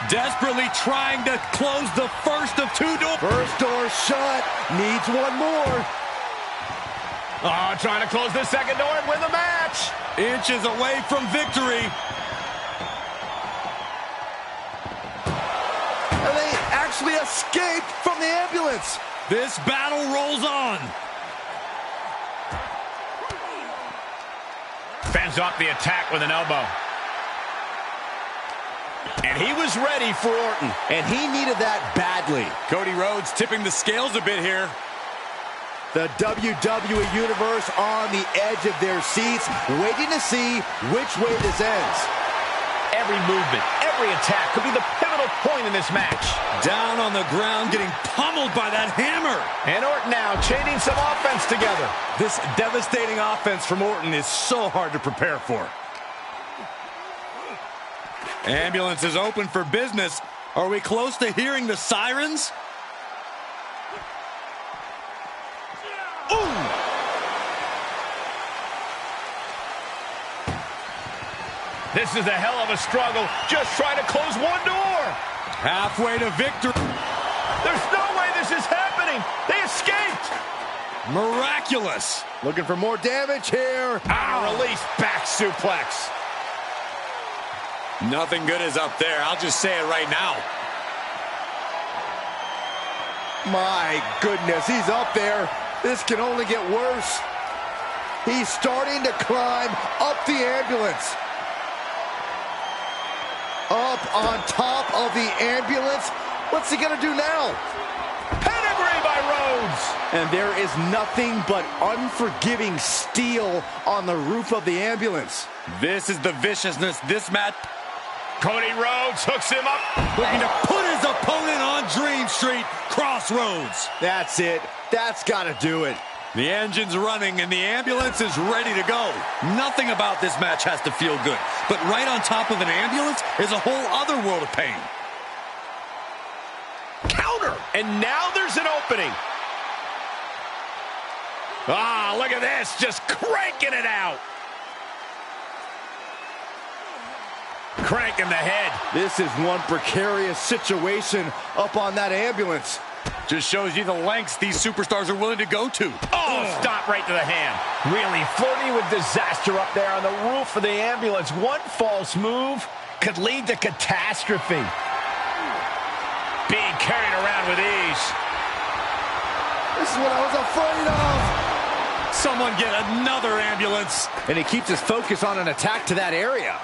Desperately trying to close the first of two doors.
First door shut. Needs one more.
Oh, trying to close this second door and win the match.
Inches away from victory.
And they actually escaped from the ambulance.
This battle rolls on.
Fends off the attack with an elbow.
And he was ready for Orton. And he needed that badly.
Cody Rhodes tipping the scales a bit here.
The WWE Universe on the edge of their seats, waiting to see which way this ends.
Every movement, every attack could be the pivotal point in this match.
Down on the ground, getting pummeled by that hammer.
And Orton now chaining some offense together.
This devastating offense from Orton is so hard to prepare for. Ambulance is open for business. Are we close to hearing the sirens? Ooh!
This is a hell of a struggle. Just trying to close one door.
Halfway to victory.
There's no way this is happening. They escaped.
Miraculous.
Looking for more damage here.
Release back suplex.
Nothing good is up there. I'll just say it right now.
My goodness, he's up there. This can only get worse. He's starting to climb up the ambulance. Up on top of the ambulance. What's he gonna do now?
Pedigree by Rhodes.
And there is nothing but unforgiving steel on the roof of the ambulance.
This is the viciousness this match.
Cody Rhodes hooks him up.
Looking to put his opponent on Dream Street, Crossroads.
That's it. That's gotta do it.
The engine's running and the ambulance is ready to go. Nothing about this match has to feel good. But right on top of an ambulance is a whole other world of pain.
Counter. And now there's an opening. Ah, look at this. Just cranking it out. Cranking the head.
This is one precarious situation up on that ambulance.
Just shows you the lengths these superstars are willing to go to.
Oh, stop right to the hand. Really flirting with disaster up there on the roof of the ambulance. One false move could lead to catastrophe. Being carried around with ease.
This is what I was afraid of.
Someone get another ambulance.
And he keeps his focus on an attack to that area.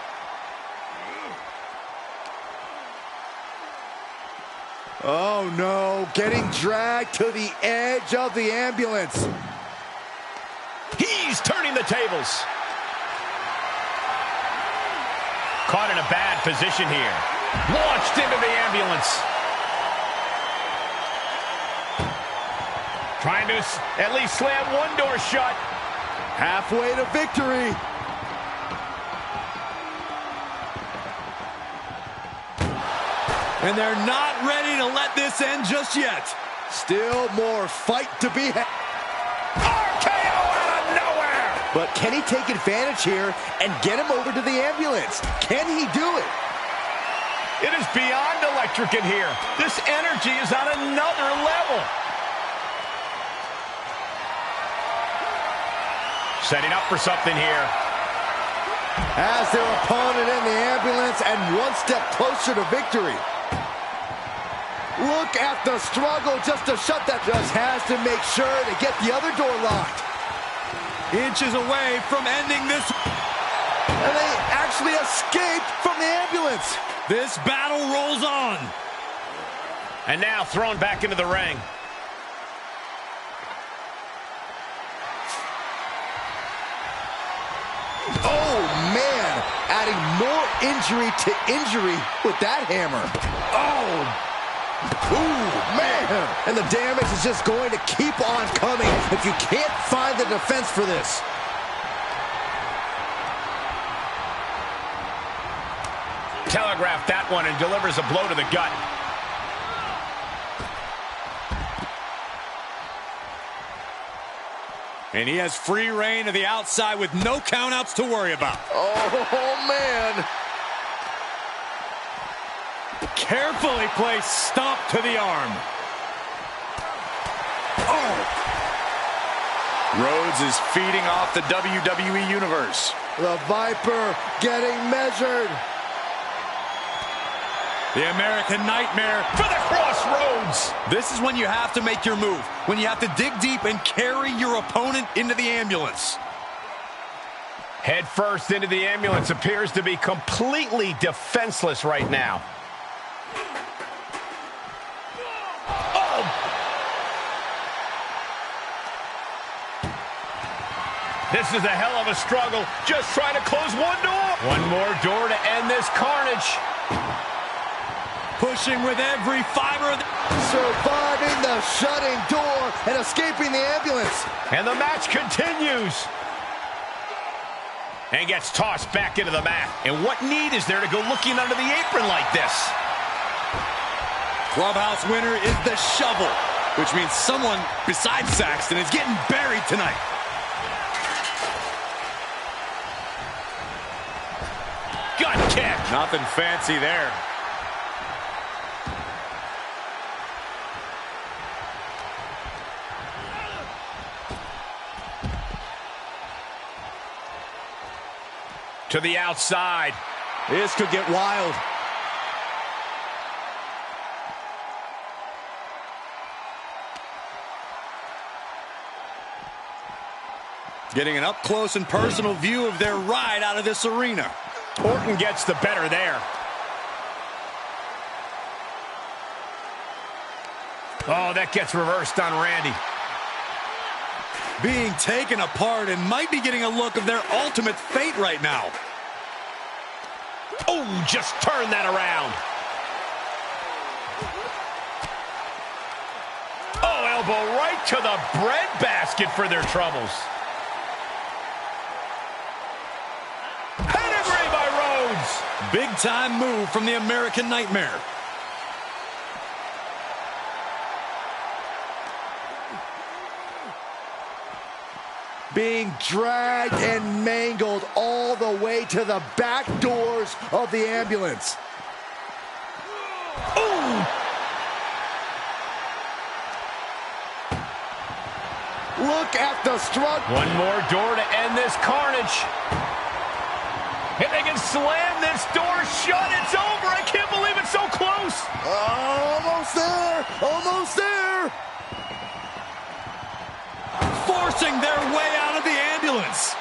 Oh no, getting dragged to the edge of the ambulance.
He's turning the tables. Caught in a bad position here. Launched into the ambulance. Trying to at least slam one door shut.
Halfway to victory.
And they're not ready to let this end just yet.
Still more fight to be had.
RKO out of nowhere!
But can he take advantage here and get him over to the ambulance? Can he do it?
It is beyond electric in here. This energy is on another level. Setting up for something here.
Has their opponent in the ambulance and one step closer to victory. Look at the struggle just to shut that. Just has to make sure to get the other door locked.
Inches away from ending this.
And they actually escaped from the ambulance.
This battle rolls on.
And now thrown back into the ring.
Oh, man. Adding more injury to injury with that hammer. Oh, ooh, man. And the damage is just going to keep on coming if you can't find the defense for this.
telegraphed that one and delivers a blow to the gut.
And he has free reign to the outside with no countouts to worry about.
Oh, man.
Carefully placed stomp to the arm. Oh! Rhodes is feeding off the WWE Universe.
The Viper getting measured.
The American Nightmare
For the crossroads!
This is when you have to make your move. When you have to dig deep and carry your opponent into the ambulance.
Head first into the ambulance, appears to be completely defenseless right now. Oh! This is a hell of a struggle. Just trying to close one door. One more door to end this carnage.
Pushing with every fiber of the...
Surviving the shutting door and escaping the ambulance.
And the match continues. And gets tossed back into the mat. And what need is there to go looking under the apron like this?
Clubhouse winner is the shovel, which means someone besides Saxton is getting buried tonight.
Gut kick.
Nothing fancy there.
To the outside.
This could get wild. Getting an up-close and personal view of their ride out of this arena.
Orton gets the better there. Oh, that gets reversed on Randy.
Being taken apart and might be getting a look of their ultimate fate right now.
Oh, just turn that around. Oh, elbow right to the breadbasket for their troubles. Pedigree by Rhodes.
Big time move from the American Nightmare.
Being dragged and mangled all the way to the back doors of the ambulance.
Ooh.
Look at the struggle.
One more door to end this carnage. If they can slam this door shut, it's over. I can't believe it's so close.
Almost there. Almost there.
Forcing their way out of the ambulance.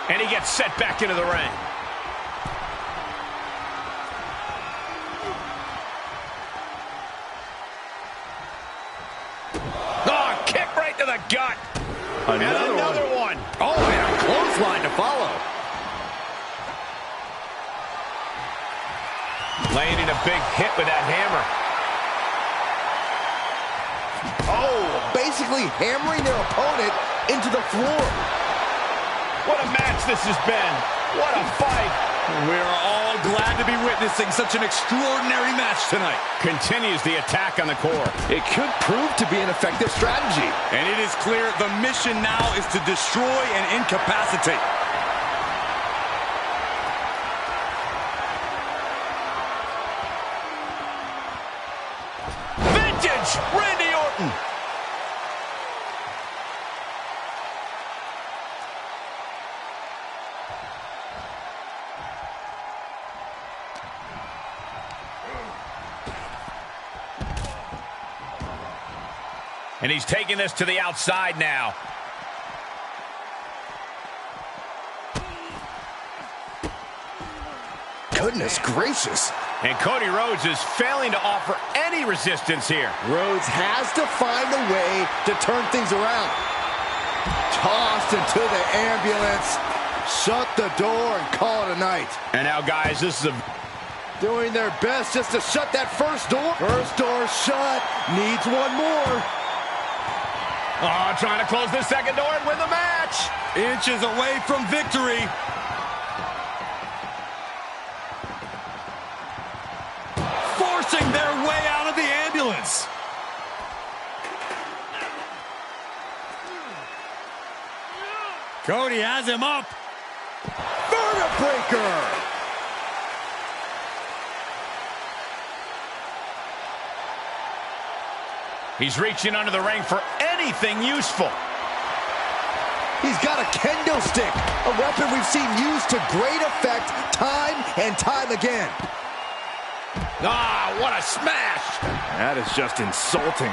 And he gets set back into the ring. Oh, kick right to the gut. Another one.
Oh, and a clothesline to follow.
Laying in a big hit with that hammer.
Oh, basically hammering their opponent into the floor.
What a match this has been. What a fight.
We're all glad to be witnessing such an extraordinary match tonight.
Continues the attack on the core.
It could prove to be an effective strategy.
And it is clear the mission now is to destroy and incapacitate.
Vintage Randy Orton. And he's taking this to the outside now.
Goodness gracious.
And Cody Rhodes is failing to offer any resistance here.
Rhodes has to find a way to turn things around. Tossed into the ambulance. Shut the door and call it a night.
And now, guys, this is
doing their best just to shut that first door. First door shut. Needs one more.
Oh, trying to close the second door and win the match.
Inches away from victory. Forcing their way out of the ambulance. Cody has him up.
Vertebreaker.
He's reaching under the ring for anything useful.
He's got a kendo stick, a weapon we've seen used to great effect time and time again.
Ah, what a smash!
That is just insulting.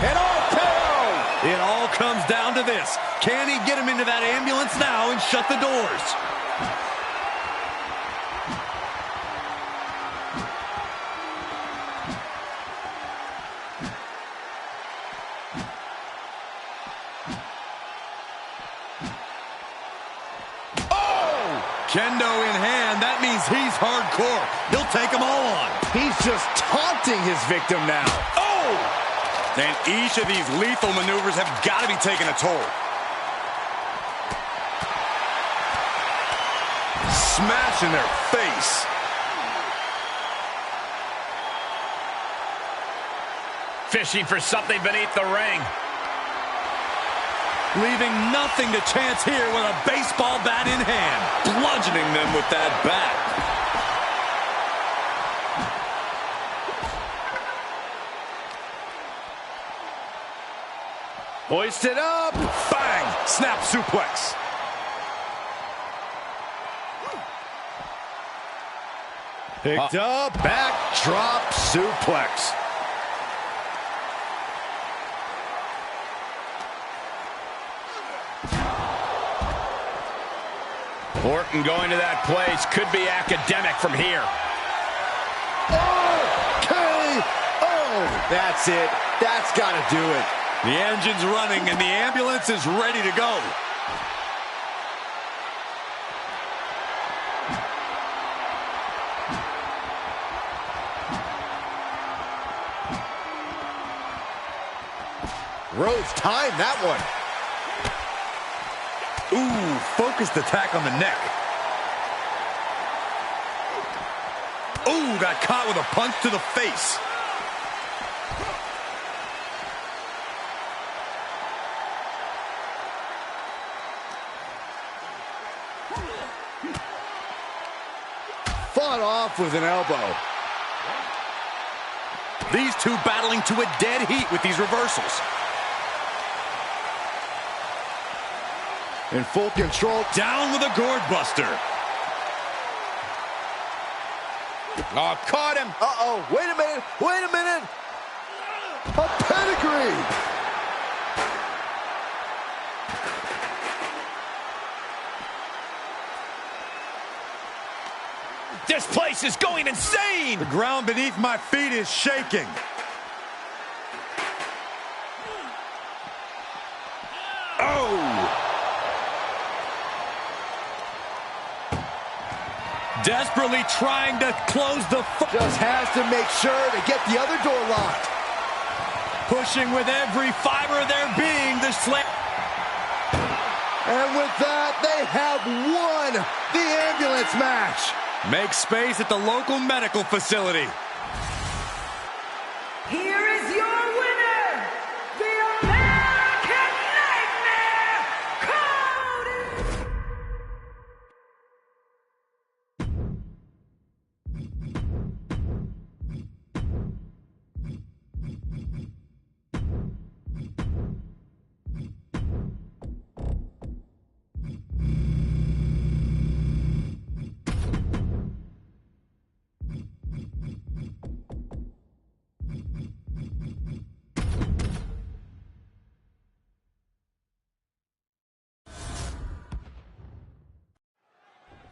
And RKO!
It all comes down to this. Can he get him into that ambulance now and shut the doors? Kendo in hand, that means he's hardcore. He'll take them all on.
He's just taunting his victim now.
Oh! And each of these lethal maneuvers have got to be taking a toll. Smash in their face.
Fishing for something beneath the ring.
Leaving nothing to chance here with a baseball bat in hand. Bludgeoning them with that bat.
Hoisted up.
Bang! Snap suplex.
Picked up. Backdrop suplex.
Orton going to that place could be academic from here.
RKO! That's it. That's got to do it.
The engine's running and the ambulance is ready to go.
Rhodes timed that one.
Ooh, focused attack on the neck. Ooh, got caught with a punch to the face.
Fought off with an elbow.
These two battling to a dead heat with these reversals.
In full control.
Down with a gourd buster.
Oh, caught him.
Uh-oh, wait a minute, wait a minute. A pedigree.
This place is going insane.
The ground beneath my feet is shaking. Oh! Desperately trying to close the...
Just has to make sure to get the other door locked.
Pushing with every fiber of their being, the slam...
And with that, they have won the ambulance match.
Make space at the local medical facility.
Here is your winner, the American Nightmare, Cody!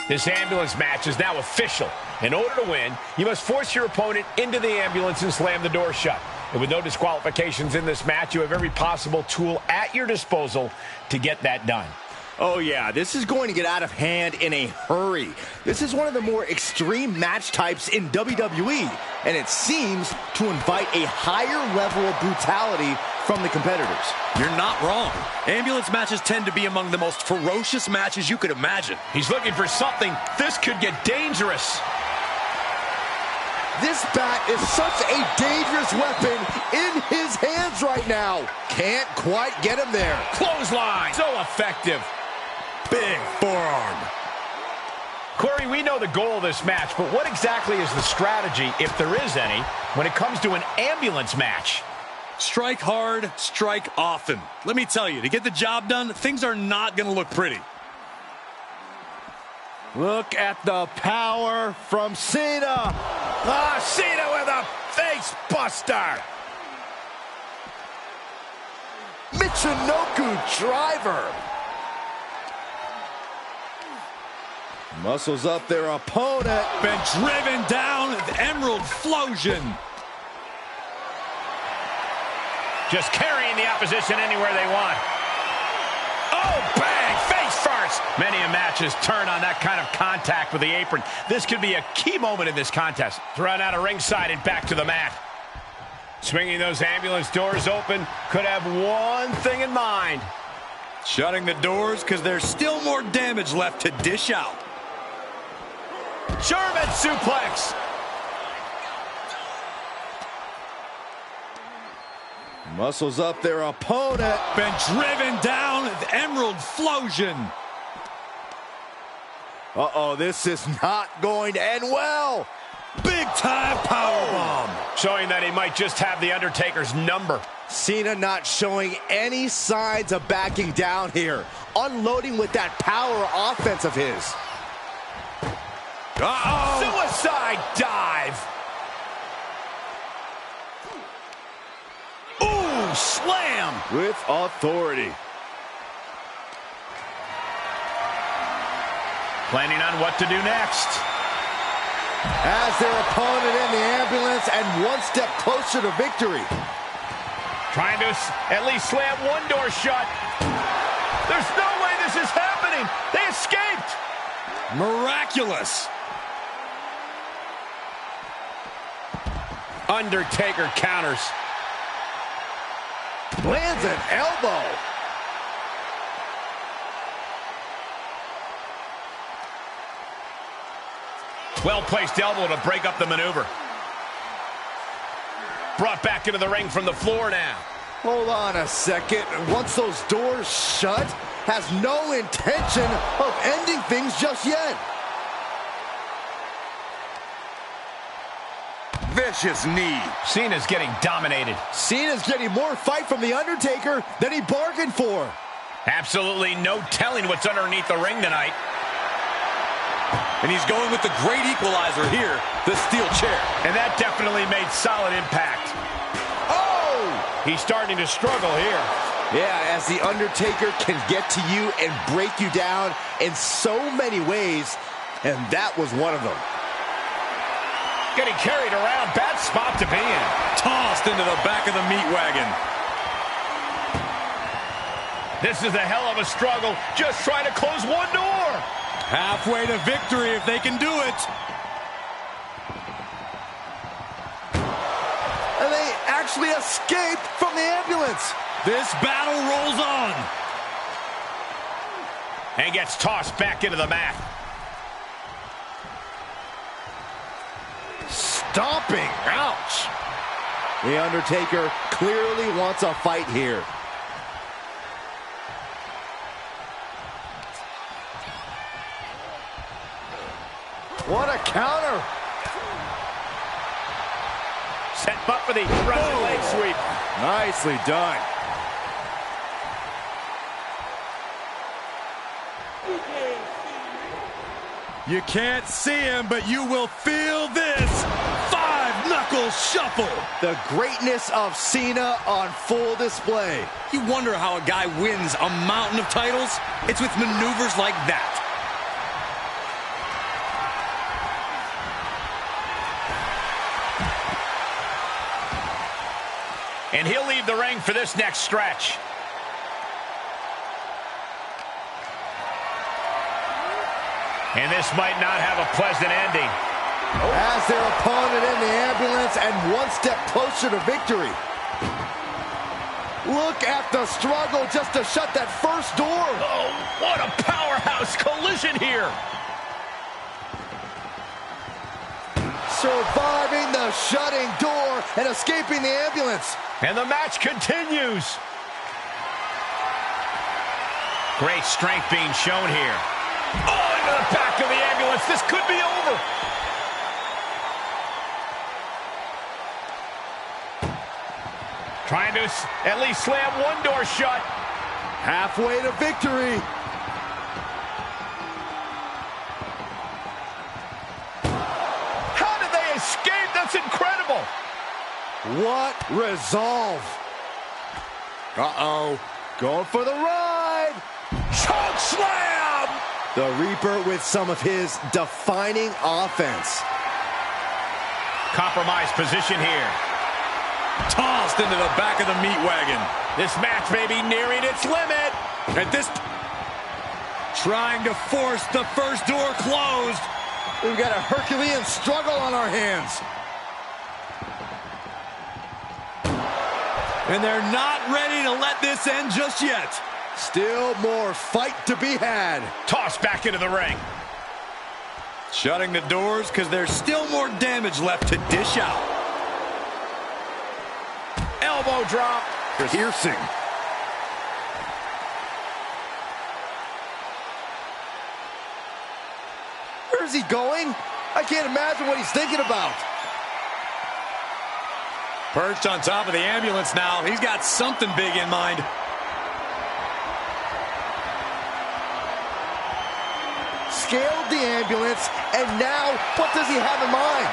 This ambulance match is now official. In order to win, you must force your opponent into the ambulance and slam the door shut. And with no disqualifications in this match, you have every possible tool at your disposal to get that done.
Oh yeah, this is going to get out of hand in a hurry. This is one of the more extreme match types in WWE, and it seems to invite a higher level of brutality from the competitors.
You're not wrong. Ambulance matches tend to be among the most ferocious matches you could imagine.
He's looking for something. This could get dangerous.
This bat is such a dangerous weapon in his hands right now. Can't quite get him there.
Clothesline. So effective.
Big forearm.
Corey, we know the goal of this match, but what exactly is the strategy, if there is any, when it comes to an ambulance match?
Strike hard, strike often. Let me tell you, to get the job done, things are not going to look pretty.
Look at the power from Cena.
Cena with a face buster.
Michinoku driver. Muscles up their opponent.
Been driven down with Emerald Flosion.
Just carrying the opposition anywhere they want. Oh, bang! Face first! Many a matches turn on that kind of contact with the apron. This could be a key moment in this contest. Run out of ringside and back to the mat. Swinging those ambulance doors open, could have one thing in mind.
Shutting the doors because there's still more damage left to dish out.
German suplex.
Muscles up their opponent.
Been driven down with Emerald Flosion.
Uh-oh, this is not going to end well.
Big time powerbomb.
Showing that he might just have the Undertaker's number.
Cena not showing any signs of backing down here. Unloading with that power offense of his.
Uh-oh. Suicide dive. Ooh, slam.
With authority.
Planning on what to do next.
As their opponent in the ambulance and one step closer to victory.
Trying to at least slam one door shut. There's no way this is happening. They escaped.
Miraculous.
Undertaker counters.
Lands an elbow.
Well-placed elbow to break up the maneuver. Brought back into the ring from the floor now.
Hold on a second. Once those doors shut, has no intention of ending things just yet.
Vicious knee.
Cena's getting dominated.
Cena's getting more fight from The Undertaker than he bargained for.
Absolutely no telling what's underneath the ring tonight.
And he's going with the great equalizer here, the steel chair.
And that definitely made solid impact.
Oh!
He's starting to struggle here.
Yeah, as The Undertaker can get to you and break you down in so many ways, and that was one of them.
Getting carried around, bad spot to be in.
Tossed into the back of the meat wagon.
This is a hell of a struggle, just trying to close one door.
Halfway to victory if they can do it.
And they actually escaped from the ambulance.
This battle rolls on.
And gets tossed back into the mat.
Stomping. Ouch. The Undertaker clearly wants a fight here. What a counter.
Set up for the running leg sweep.
Nicely done.
You can't see him, but you will feel this. Five-knuckle shuffle.
The greatness of Cena on full display.
You wonder how a guy wins a mountain of titles? It's with maneuvers like that.
And he'll leave the ring for this next stretch. And this might not have a pleasant ending.
As their opponent in the ambulance and one step closer to victory. Look at the struggle just to shut that first door.
Oh, what a powerhouse collision here.
Surviving the shutting door and escaping the ambulance.
And the match continues. Great strength being shown here. Oh, into the back of the ambulance. This could be over. Trying to at least slam one door shut.
Halfway to victory.
How did they escape? That's incredible.
What resolve. Uh-oh. Going for the ride.
Choke slam.
The Reaper with some of his defining offense.
Compromised position here.
Tossed into the back of the meat wagon.
This match may be nearing its limit.
At this, trying to force the first door closed.
We've got a Herculean struggle on our hands.
And they're not ready to let this end just yet.
Still more fight to be had.
Tossed back into the ring.
Shutting the doors because there's still more damage left to dish out.
Elbow drop.
Piercing. Where's he going? I can't imagine what he's thinking about.
Perched on top of the ambulance now. He's got something big in mind.
Scaled the ambulance, and now what does he have in mind?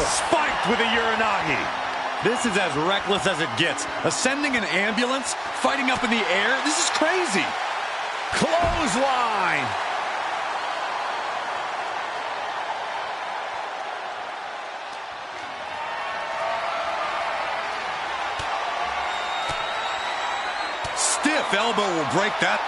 Spiked with a Uranagi. This is as reckless as it gets. Ascending an ambulance, fighting up in the air. This is crazy.
Clothesline.
Stiff elbow will break that.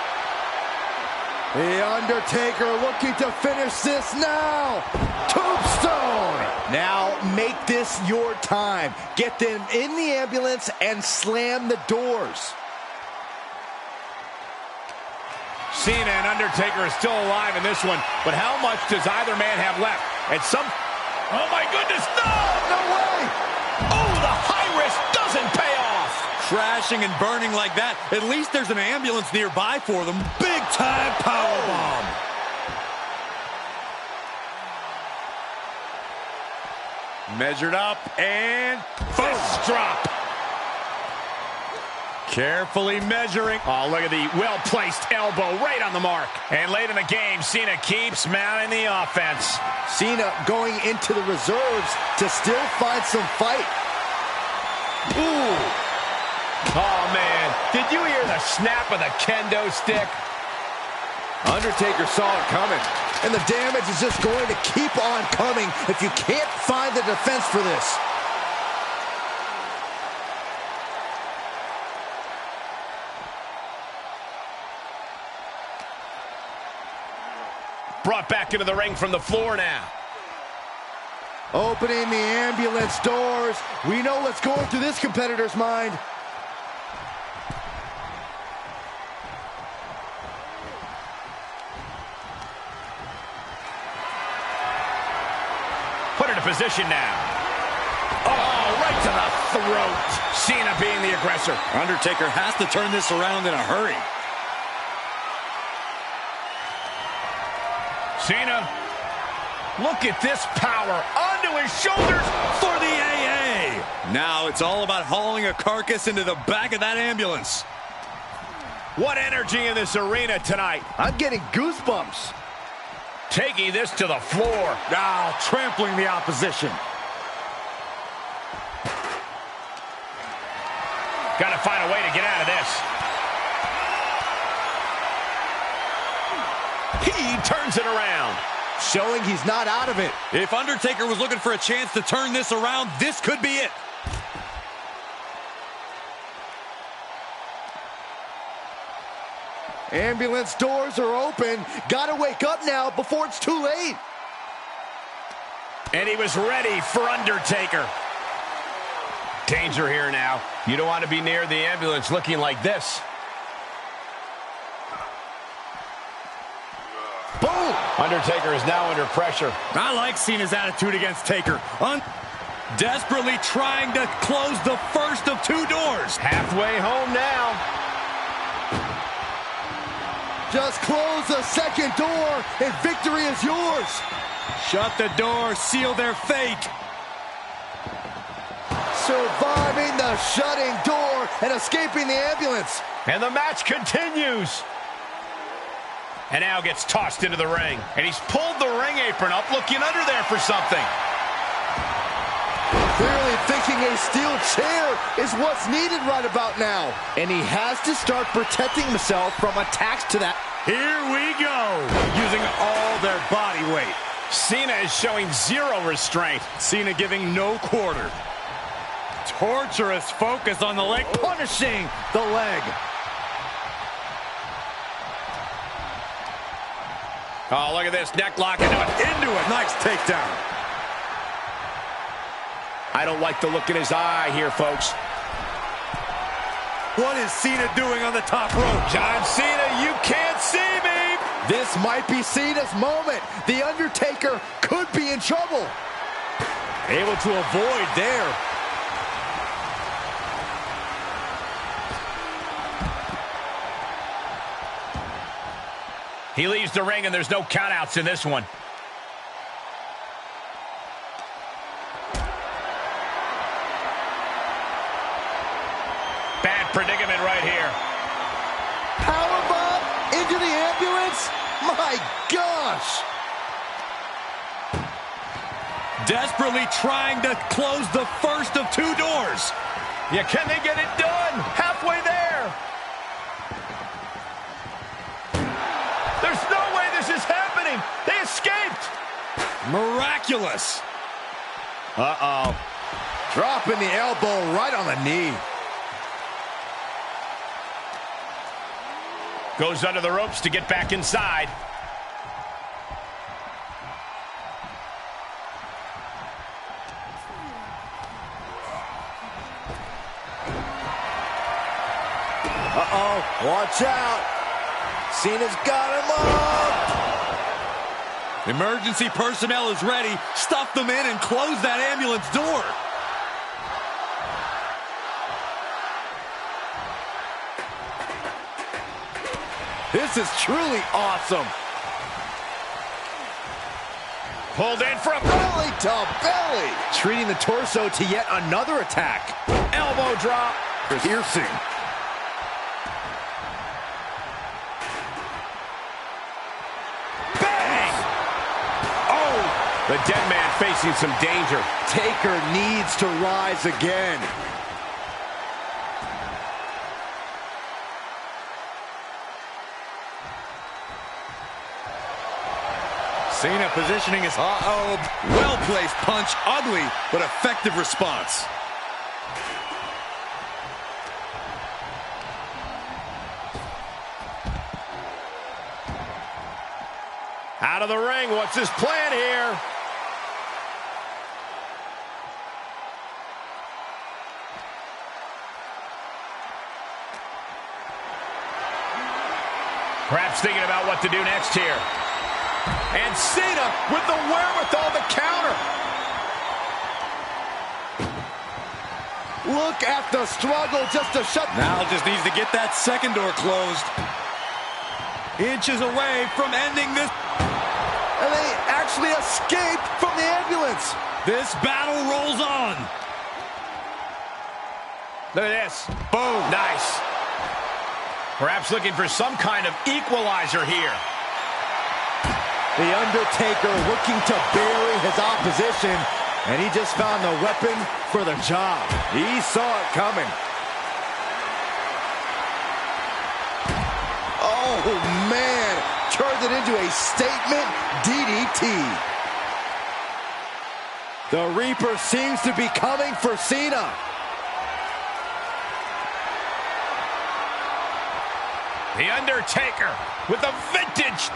The Undertaker looking to finish this now. Tombstone. Now make this your time. Get them in the ambulance and slam the doors.
Cena and Undertaker are still alive in this one, but how much does either man have left? And some... Oh my goodness, no!
No way!
Oh, the high risk doesn't pay off!
Crashing and burning like that, at least there's an ambulance nearby for them. Big time powerbomb. Measured up and
Fist drop.
carefully measuring.
Oh, look at the well-placed elbow right on the mark. And late in the game, Cena keeps mounting the offense.
Cena going into the reserves to still find some fight. Ooh.
Oh, man. Did you hear the snap of the kendo stick?
Undertaker saw it coming. And the damage is just going to keep on coming if you can't find the defense for this.
Brought back into the ring from the floor now.
Opening the ambulance doors. We know what's going through this competitor's mind.
Put it in position now. Oh, right to the throat. Cena being the aggressor.
Undertaker has to turn this around in a hurry.
Cena, look at this power onto his shoulders
For the AA. Now it's all about hauling a carcass into the back of that ambulance.
What energy in this arena tonight.
I'm getting goosebumps.
Taking this to the floor.
Now trampling the opposition.
Got to find a way to get out of this. He turns it around.
Showing he's not out of it.
If Undertaker was looking for a chance to turn this around, this could be it.
Ambulance doors are open. Gotta wake up now before it's too late.
And he was ready for Undertaker. Danger here now. You don't want to be near the ambulance looking like this.
Boom!
Undertaker is now under pressure.
I like Cena's attitude against Taker. Desperately trying to close the first of two doors.
Halfway home now.
Just close the second door and victory is yours.
Shut the door, seal their fate.
Surviving the shutting door and escaping the ambulance.
And the match continues. And now gets tossed into the ring. And he's pulled the ring apron up, looking under there for something.
Clearly thinking a steel chair is what's needed right about now. And he has to start protecting himself from attacks to that.
Here we go. Using all their body weight.
Cena is showing zero restraint.
Cena giving no quarter. Torturous focus on the leg, punishing the leg.
Oh, look at this, neck lock into it.
Nice takedown.
I don't like the look in his eye here, folks.
What is Cena doing on the top rope?
John Cena, you can't see me.
This might be Cena's moment. The Undertaker could be in trouble.
Able to avoid there.
He leaves the ring and there's no countouts in this one. Bad predicament right here.
Powerbomb into the ambulance? My gosh!
Desperately trying to close the first of two doors.
Yeah, can they get it done? Halfway there. There's no way this is happening. They escaped.
Miraculous.
Uh-oh. Dropping the elbow right on the knee.
Goes under the ropes to get back inside.
Uh-oh. Watch out. Cena's got him up.
Emergency personnel is ready. Stuff them in and close that ambulance door.
This is truly awesome.
Pulled in from
Belly to belly. Treating the torso to yet another attack.
elbow drop.
Piercing.
Bang! Oh! The dead man facing some danger.
Taker needs to rise again.
Cena positioning his well-placed punch. Ugly, but effective response.
Out of the ring. What's his plan here? Perhaps thinking about what to do next here. And Cena with the wherewithal to counter.
Look at the struggle just to shut.
Now just needs to get that second door closed. Inches away from ending this.
And they actually escaped from the ambulance.
This battle rolls on.
Look at this. Boom. Nice. Perhaps looking for some kind of equalizer here.
The Undertaker looking to bury his opposition, and he just found the weapon for the job. He saw it coming. Oh, man. Turned it into a statement DDT. The Reaper seems to be coming for Cena.
The Undertaker with a vintage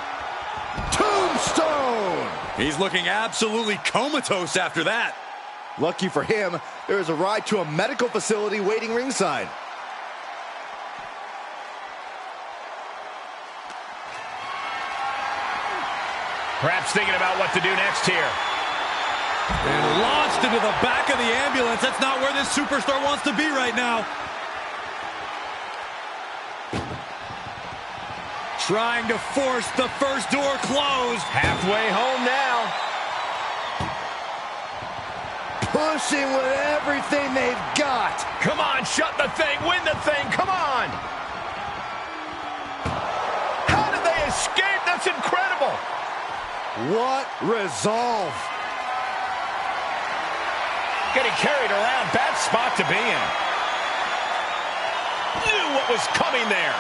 tombstone.
He's looking absolutely comatose after that.
Lucky for him, there is a ride to a medical facility waiting ringside.
Perhaps thinking about what to do next here.
And launched into the back of the ambulance. That's not where this superstar wants to be right now. Trying to force the first door closed.
Halfway home now.
Pushing with everything they've got.
Come on, shut the thing, win the thing, come on. How did they escape? That's incredible.
What resolve.
Getting carried around, bad spot to be in. Knew what was coming there.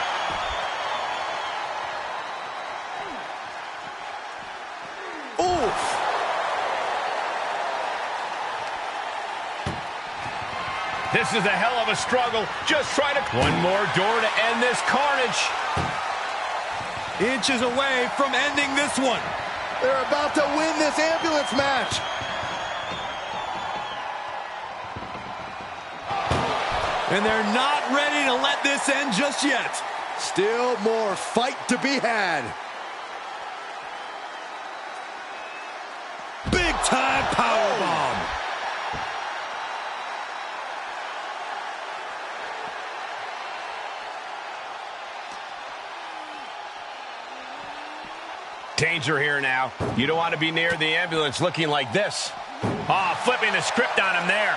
Oof.
This is a hell of a struggle. Just try to... One more door to end this carnage.
Inches away from ending this one.
They're about to win this ambulance match.
And they're not ready to let this end just yet.
Still more fight to be had.
Big time powerbomb.
Danger here now. You don't want to be near the ambulance looking like this. Oh, flipping the script on him there.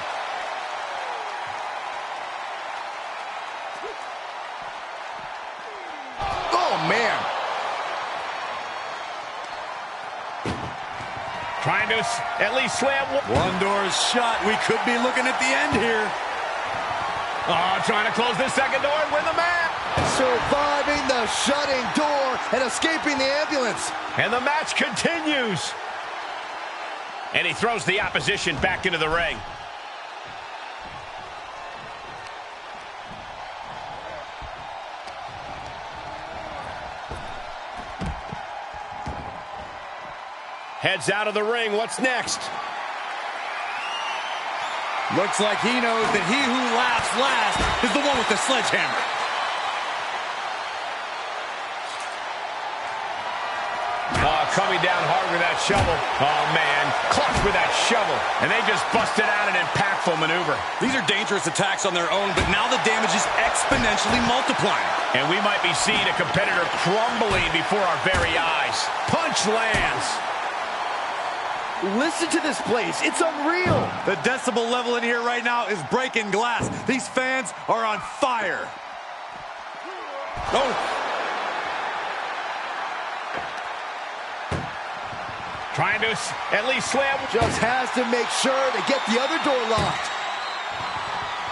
Oh, man.
Trying to at least slam.
One door is shut. We could be looking at the end here.
Oh, trying to close this second door and win the match.
Surviving the shutting door and escaping the ambulance.
And the match continues. And he throws the opposition back into the ring. Heads out of the ring. What's next?
Looks like he knows that he who laughs last is the one with the sledgehammer.
Oh, coming down hard with that shovel. Oh, man. Clutch with that shovel. And they just busted out an impactful maneuver.
These are dangerous attacks on their own, but now the damage is exponentially multiplying.
And we might be seeing a competitor crumbling before our very eyes. Punch lands.
Listen to this place. It's unreal.
The decibel level in here right now is breaking glass. These fans are on fire. Oh.
Trying to at least slam.
Just has to make sure to get the other door locked.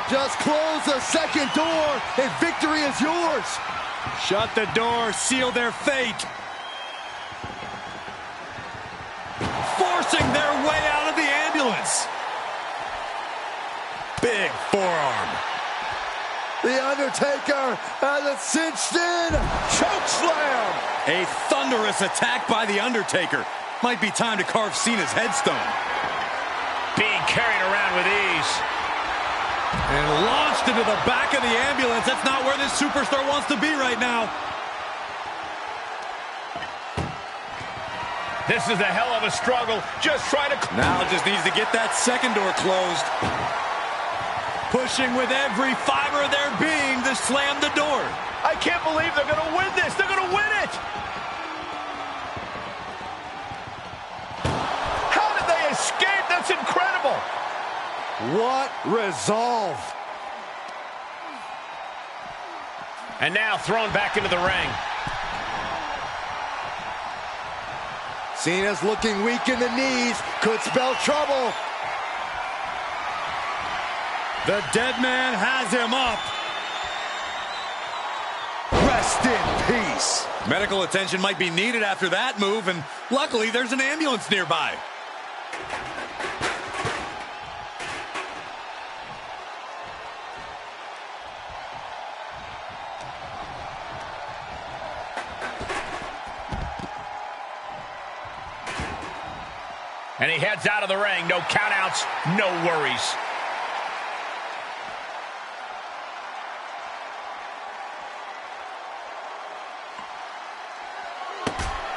Just close the second door and victory is yours.
Shut the door, seal their fate. Forcing their way out of the ambulance. Big forearm.
The Undertaker has it cinched in. Choke slam.
A thunderous attack by the Undertaker. Might be time to carve Cena's headstone.
Being carried around with ease.
And launched into the back of the ambulance. That's not where this superstar wants to be right now.
This is a hell of a struggle. Just try to...
Now just needs to get that second door closed. Pushing with every fiber of their being to slam the door.
I can't believe they're going to win this. They're going to win it. How did they escape? That's incredible.
What resolve.
And now thrown back into the ring.
Cena's looking weak in the knees. Could spell trouble.
The dead man has him up.
Rest in peace.
Medical attention might be needed after that move, and luckily there's an ambulance nearby.
And he heads out of the ring. No countouts, no worries.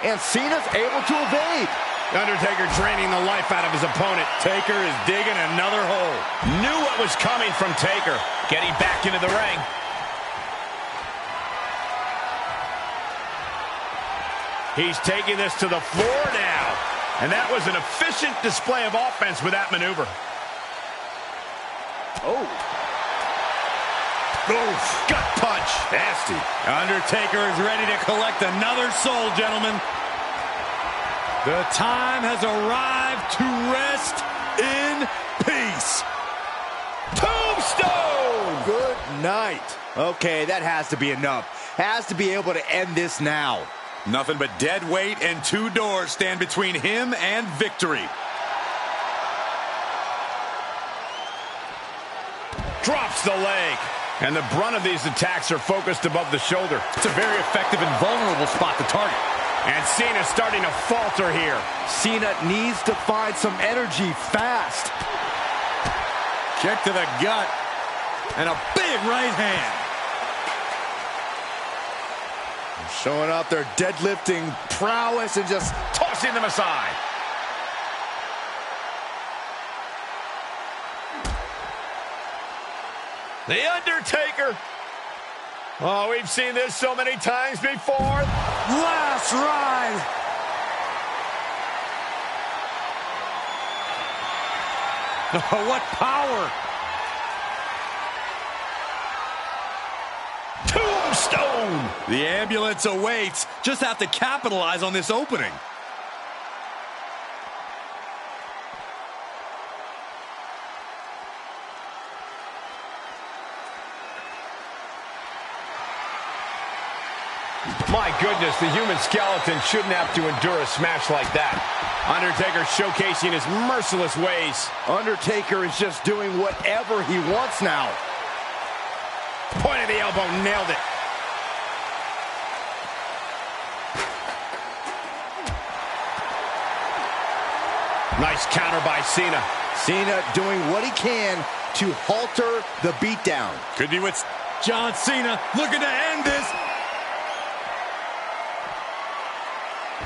And Cena's able to evade.
Undertaker draining the life out of his opponent. Taker is digging another hole.
Knew what was coming from Taker. Getting back into the ring. He's taking this to the floor now. And that was an efficient display of offense with that maneuver.
Oh.
Oof. Gut punch. Nasty. Undertaker is ready to collect another soul, gentlemen. The time has arrived to rest in peace.
Tombstone!
Good night. Okay, that has to be enough. Has to be able to end this now.
Nothing but dead weight and two doors stand between him and victory.
Drops the leg. And the brunt of these attacks are focused above the shoulder.
It's a very effective and vulnerable spot to target.
And Cena's starting to falter here.
Cena needs to find some energy fast.
Kick to the gut. And a big right hand.
Showing off their deadlifting prowess and just
Tossing them aside. The Undertaker. Oh, we've seen this so many times before.
Last ride. Oh, what power.
Tombstone.
The ambulance awaits. Just have to capitalize on this opening.
My goodness, the human skeleton shouldn't have to endure a smash like that. Undertaker showcasing his merciless ways.
Undertaker is just doing whatever he wants now.
Point of the elbow, nailed it. Nice counter by Cena.
Cena doing what he can to halter the beatdown.
Could be what's John Cena looking to end this.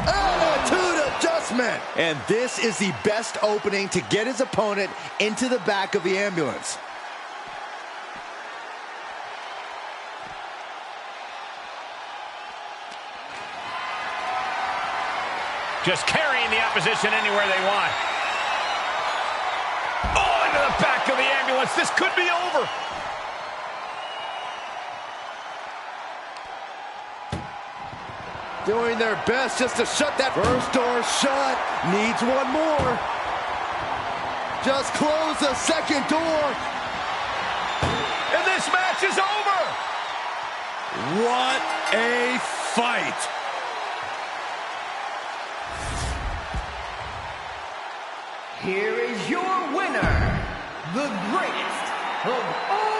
Attitude adjustment. And this is the best opening to get his opponent into the back of the ambulance.
Just carrying the opposition anywhere they want. Oh, into the back of the ambulance. This could be over.
Doing their best just to shut that first door shut. Needs one more. Just close the second door.
And this match is over.
What a fight.
Here is your winner, the greatest of all.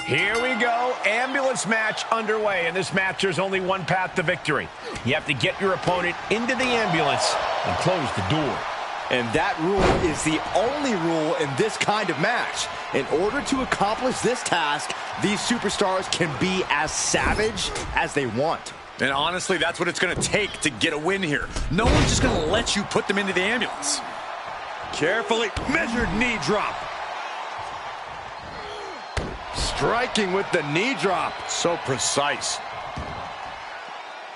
Here we go, ambulance match underway. In this match, there's only one path to victory. You have to get your opponent into the ambulance and close the door.
And that rule is the only rule in this kind of match. In order to accomplish this task, these superstars can be as savage as they want.
And honestly, that's what it's going to take to get a win here. No one's just going to let you put them into the ambulance. Carefully measured knee drop.
Striking with the knee drop.
So precise.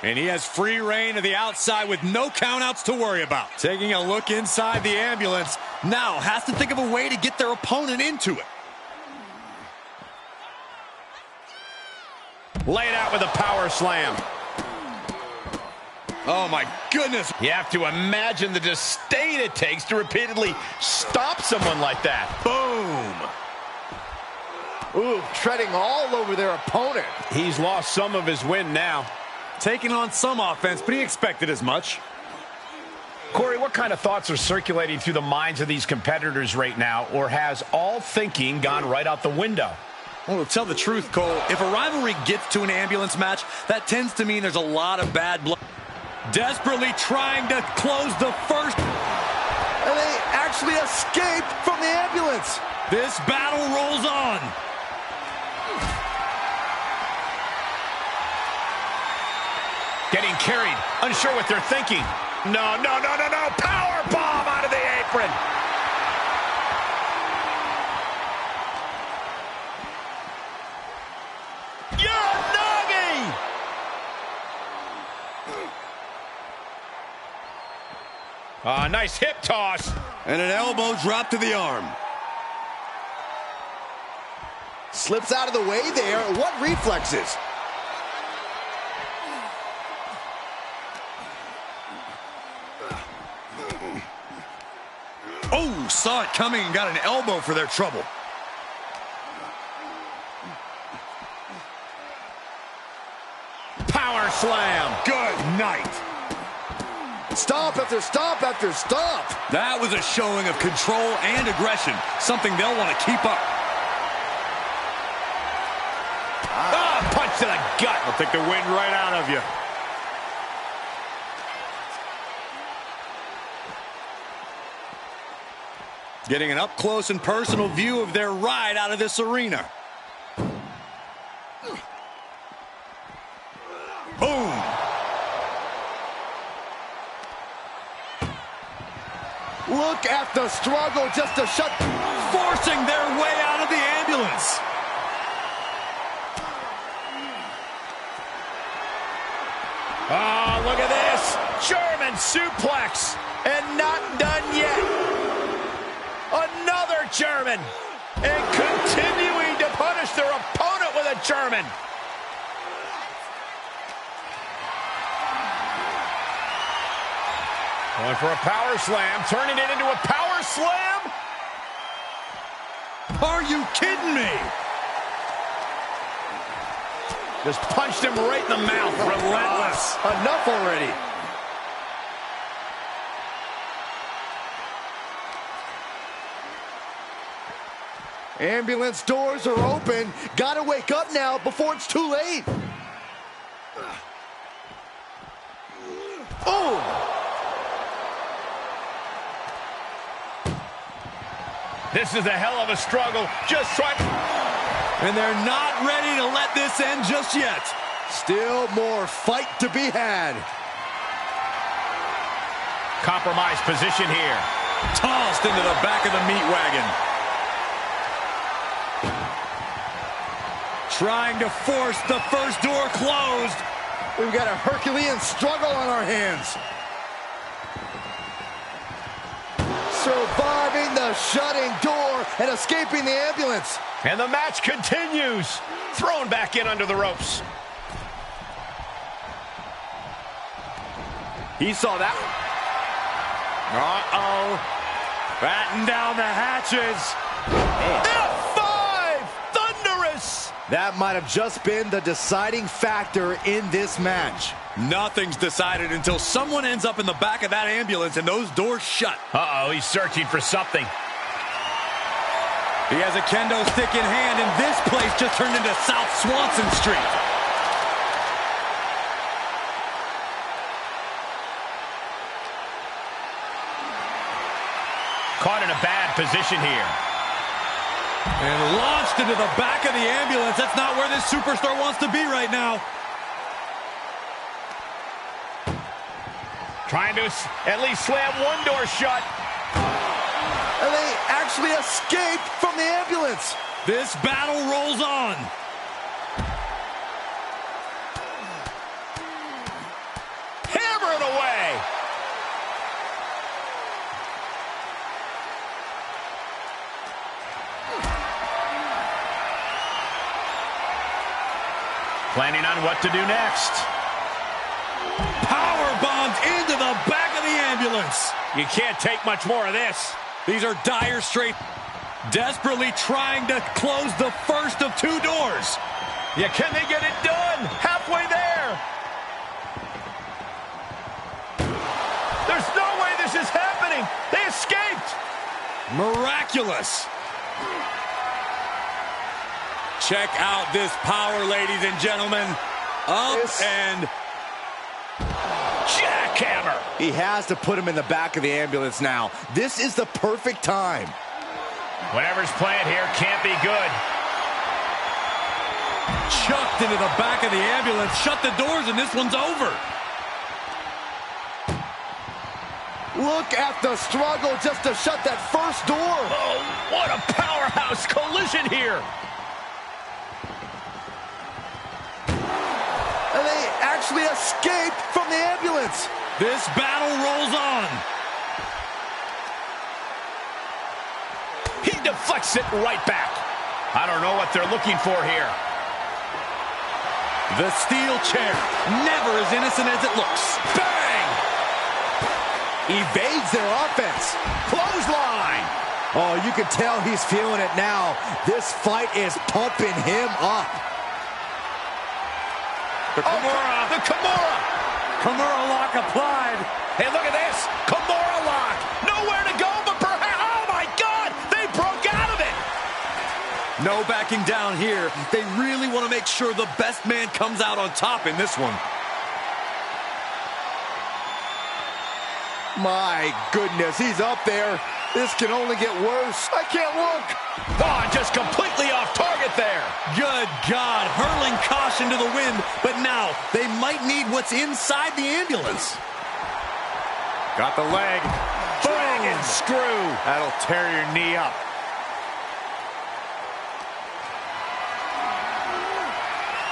And he has free reign to the outside with no countouts to worry about. Taking a look inside the ambulance. Now has to think of a way to get their opponent into it. Laid out with a power slam. Oh, my goodness.
You have to imagine the disdain it takes to repeatedly stop someone like that.
Boom.
Ooh, treading all over their opponent.
He's lost some of his wind now.
Taking on some offense, but he expected as much.
Corey, what kind of thoughts are circulating through the minds of these competitors right now, or has all thinking gone right out the window?
Well, to tell the truth, Cole, if a rivalry gets to an ambulance match, that tends to mean there's a lot of bad blood. Desperately trying to close the first.
And they actually escaped from the ambulance.
This battle rolls on.
Getting carried, unsure what they're thinking. No, no, no, no, no. Power bomb out of the apron. Uranagi! Nice hip toss.
And an elbow drop to the arm.
Slips out of the way there. What reflexes?
Oh, saw it coming and got an elbow for their trouble.
Power slam.
Good night.
Stomp after stomp after stomp.
That was a showing of control and aggression, something they'll want to keep up.
Punch to the gut.
I'll take the wind right out of you. Getting an up-close and personal view of their ride out of this arena. Boom!
Look at the struggle just to shut.
Forcing their way out of the ambulance.
Oh, look at this. German suplex. And not done yet. Another German. And continuing to punish their opponent with a German. Going for a power slam, turning it into a power slam.
Are you kidding me?
Just punched him right in the mouth. Relentless.
Enough already. Ambulance doors are open. Gotta wake up now before it's too late. Oh!
This is a hell of a struggle. Just trying.
And they're not ready to let this end just yet.
Still more fight to be had.
Compromised position here.
Tossed into the back of the meat wagon. Trying to force the first door closed.
We've got a Herculean struggle on our hands. Surviving the shutting door and escaping the ambulance.
And the match continues. Thrown back in under the ropes.
He saw that. Uh-oh. Batten down the hatches.
F5! Thunderous!
That might have just been the deciding factor in this match.
Nothing's decided until someone ends up in the back of that ambulance and those doors shut.
Uh-oh, he's searching for something.
He has a kendo stick in hand, and this place just turned into South Swanson Street.
Caught in a bad position here.
And launched into the back of the ambulance. That's not where this superstar wants to be right now.
Trying to at least slam one door shut.
And they actually escaped from the ambulance.
This battle rolls on.
Hammer it away. Planning on what to do next.
Power bombed into the back of the ambulance.
You can't take much more of this.
These are dire straits. Desperately trying to close the first of two doors.
Yeah, can they get it done? Halfway there. There's no way this is happening. They escaped.
Miraculous. Check out this power, ladies and gentlemen. And
jackhammer.
He has to put him in the back of the ambulance now. This is the perfect time.
Whatever's playing here can't be good.
Chucked into the back of the ambulance. Shut the doors and this one's over.
Look at the struggle just to shut that first door.
Oh, what a powerhouse collision here.
And they actually escaped from the ambulance.
This battle rolls on.
He deflects it right back. I don't know what they're looking for here.
The steel chair, never as innocent as it looks. Bang!
Evades their offense. Clothesline. Oh, you can tell he's feeling it now. This fight is pumping him up.
The Kimura.
The Kimura.
Kimura lock applied.
Hey, look at this. Kimura lock. Nowhere to go but perhaps. Oh, my God. They broke out of it.
No backing down here. They really want to make sure the best man comes out on top in this one.
My goodness, he's up there. This can only get worse. I can't look.
Oh, just completely off target there.
Good God, hurling caution to the wind, but now they might need what's inside the ambulance. Got the leg.
Dragon screw.
That'll tear your knee up.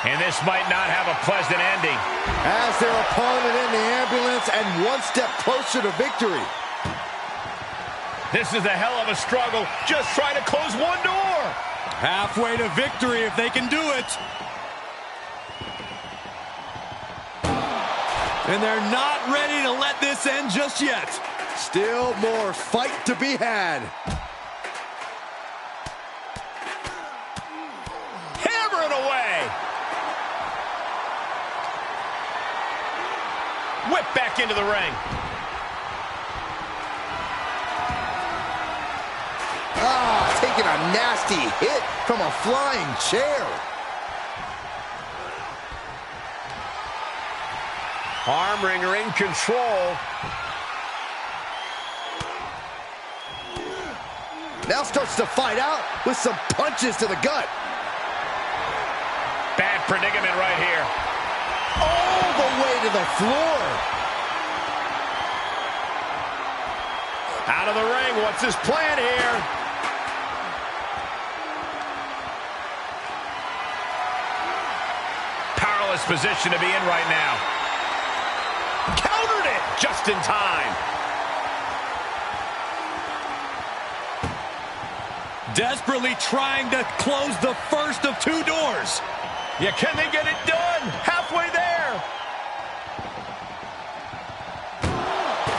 And this might not have a pleasant ending.
As their opponent in the ambulance and one step closer to victory.
This is a hell of a struggle. Just try to close one door.
Halfway to victory if they can do it. And they're not ready to let this end just yet.
Still more fight to be had.
Hammer it away. Whip back into the ring.
Taking a nasty hit from a flying chair.
Arm wringer in control.
Now starts to fight out with some punches to the gut.
Bad predicament right here.
All the way to the floor.
Out of the ring. What's his plan here? Powerless position to be in right now. Countered it just in time.
Desperately trying to close the first of two doors.
Yeah, can they get it done? Halfway there.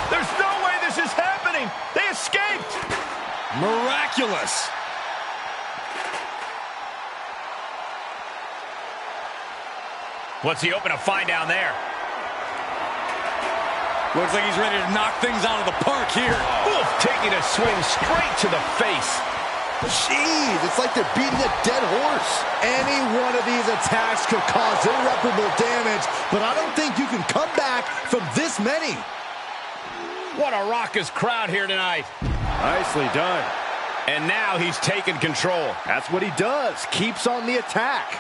There's no way this is happening. They escaped.
Miraculous.
What's he hoping to find down there?
Looks like he's ready to knock things out of the park here.
Oof, taking a swing straight to the face.
Jeez, it's like they're beating a dead horse. Any one of these attacks could cause irreparable damage, but I don't think you can come back from this many.
What a raucous crowd here tonight.
Nicely done.
And now he's taken control.
That's what he does, keeps on the attack.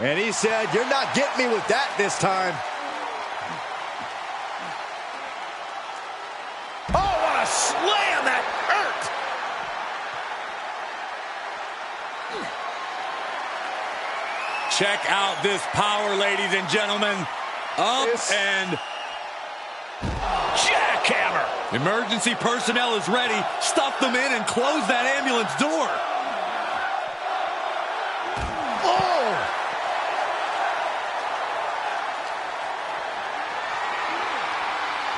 And he said, "You're not getting me with that this time."
Oh, what a slam! That hurt!
Check out this power, ladies and gentlemen. And
jackhammer!
Emergency personnel is ready. Stuff them in and close that ambulance door.
Oh!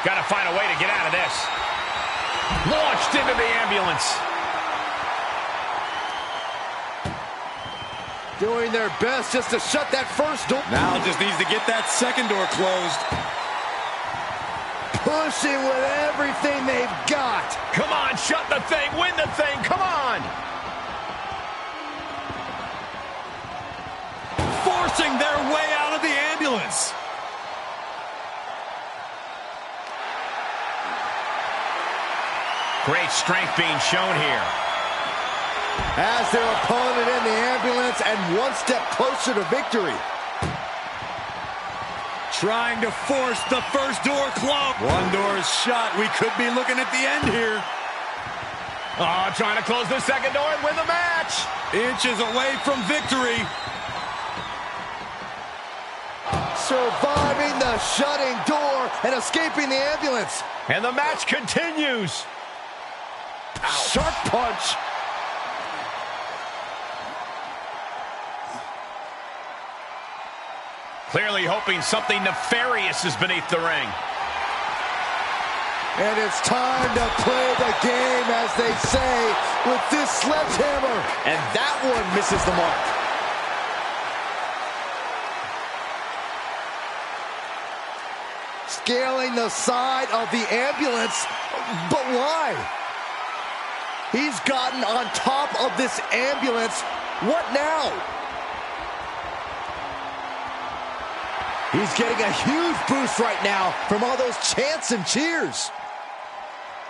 Got to find a way to get out of this. Launched into the ambulance.
Doing their best just to shut that first door.
Now just needs to get that second door closed.
Pushing with everything they've got.
Come on, shut the thing, win the thing, come on!
Forcing their way out of the ambulance.
Great strength being shown here.
As their opponent in the ambulance and one step closer to victory.
Trying to force the first door closed. One door is shut. We could be looking at the end here.
Oh, trying to close the second door and win the match.
Inches away from victory.
Surviving the shutting door and escaping the ambulance.
And the match continues.
Sharp punch.
Clearly hoping something nefarious is beneath the ring.
And it's time to play the game, as they say, with this sledgehammer. And that one misses the mark. Scaling the side of the ambulance, but why? He's gotten on top of this ambulance. What now? He's getting a huge boost right now from all those chants and cheers.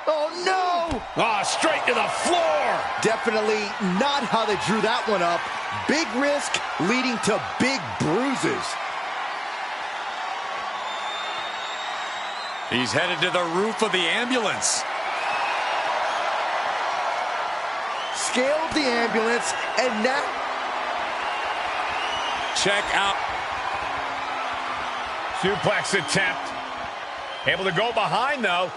Oh, no!
Oh, straight to the floor.
Definitely not how they drew that one up. Big risk leading to big bruises.
He's headed to the roof of the ambulance.
Scaled the ambulance, and now...
Check out.
Suplex attempt. Able to go behind, though.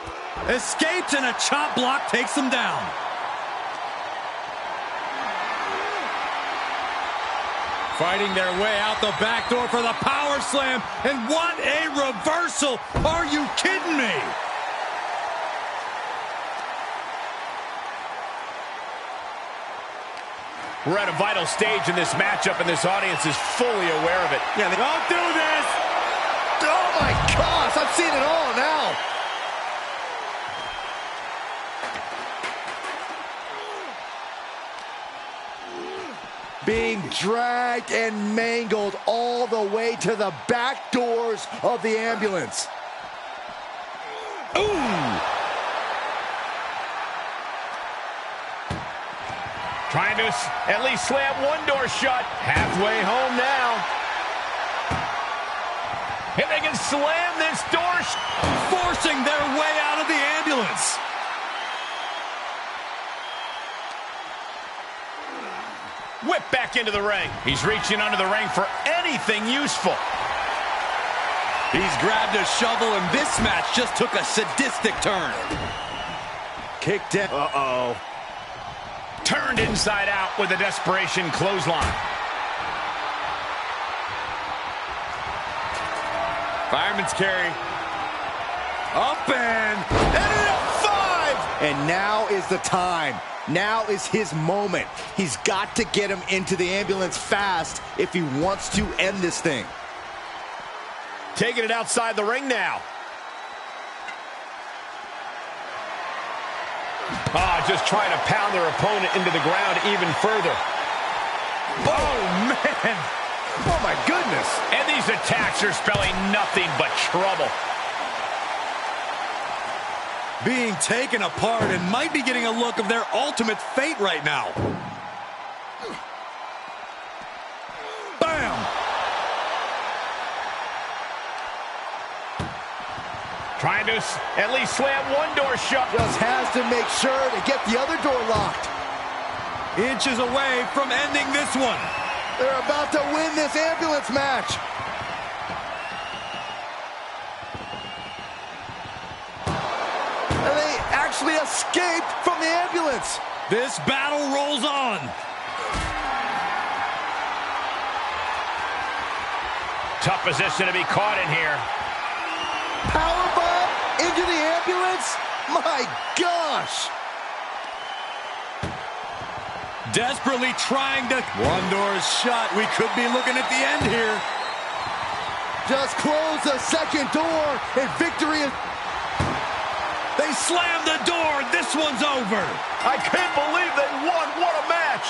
Escapes, and a chop block takes him down. Fighting their way out the back door for the power slam. And what a reversal. Are you kidding me?
We're at a vital stage in this matchup, and this audience is fully aware of it.
Yeah, don't do this.
Oh, my gosh, I'm seeing it all now. Being dragged and mangled all the way to the back doors of the ambulance.
Ooh! Trying to at least slam one door shut. Halfway home now. If they can slam this door,
Forcing their way out of the ambulance.
whip back into the ring. He's reaching under the ring for anything useful.
He's grabbed a shovel, and this match just took a sadistic turn.
Kicked in. Uh-oh.
Turned inside out with a desperation clothesline.
Fireman's carry. Up and F5!
And now is the time. Now is his moment. He's got to get him into the ambulance fast if he wants to end this thing.
Taking it outside the ring now. Just trying to pound their opponent into the ground even further.
Oh, man.
Oh, my goodness.
And these attacks are spelling nothing but trouble.
Being taken apart and might be getting a look of their ultimate fate right now. Bam!
Trying to at least slam one door shut.
Just has to make sure to get the other door locked.
Inches away from ending this one.
They're about to win this ambulance match. escaped from the ambulance.
This battle rolls on.
Tough position to be caught in here.
Powerbomb into the ambulance? My gosh!
Desperately trying to... One door is shut. We could be looking at the end here.
Just close the second door, and victory is...
They slammed the door. This one's over.
I can't believe they won. What a match.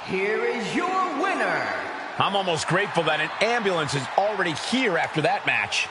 Here is your winner.
I'm almost grateful that an ambulance is already here after that match.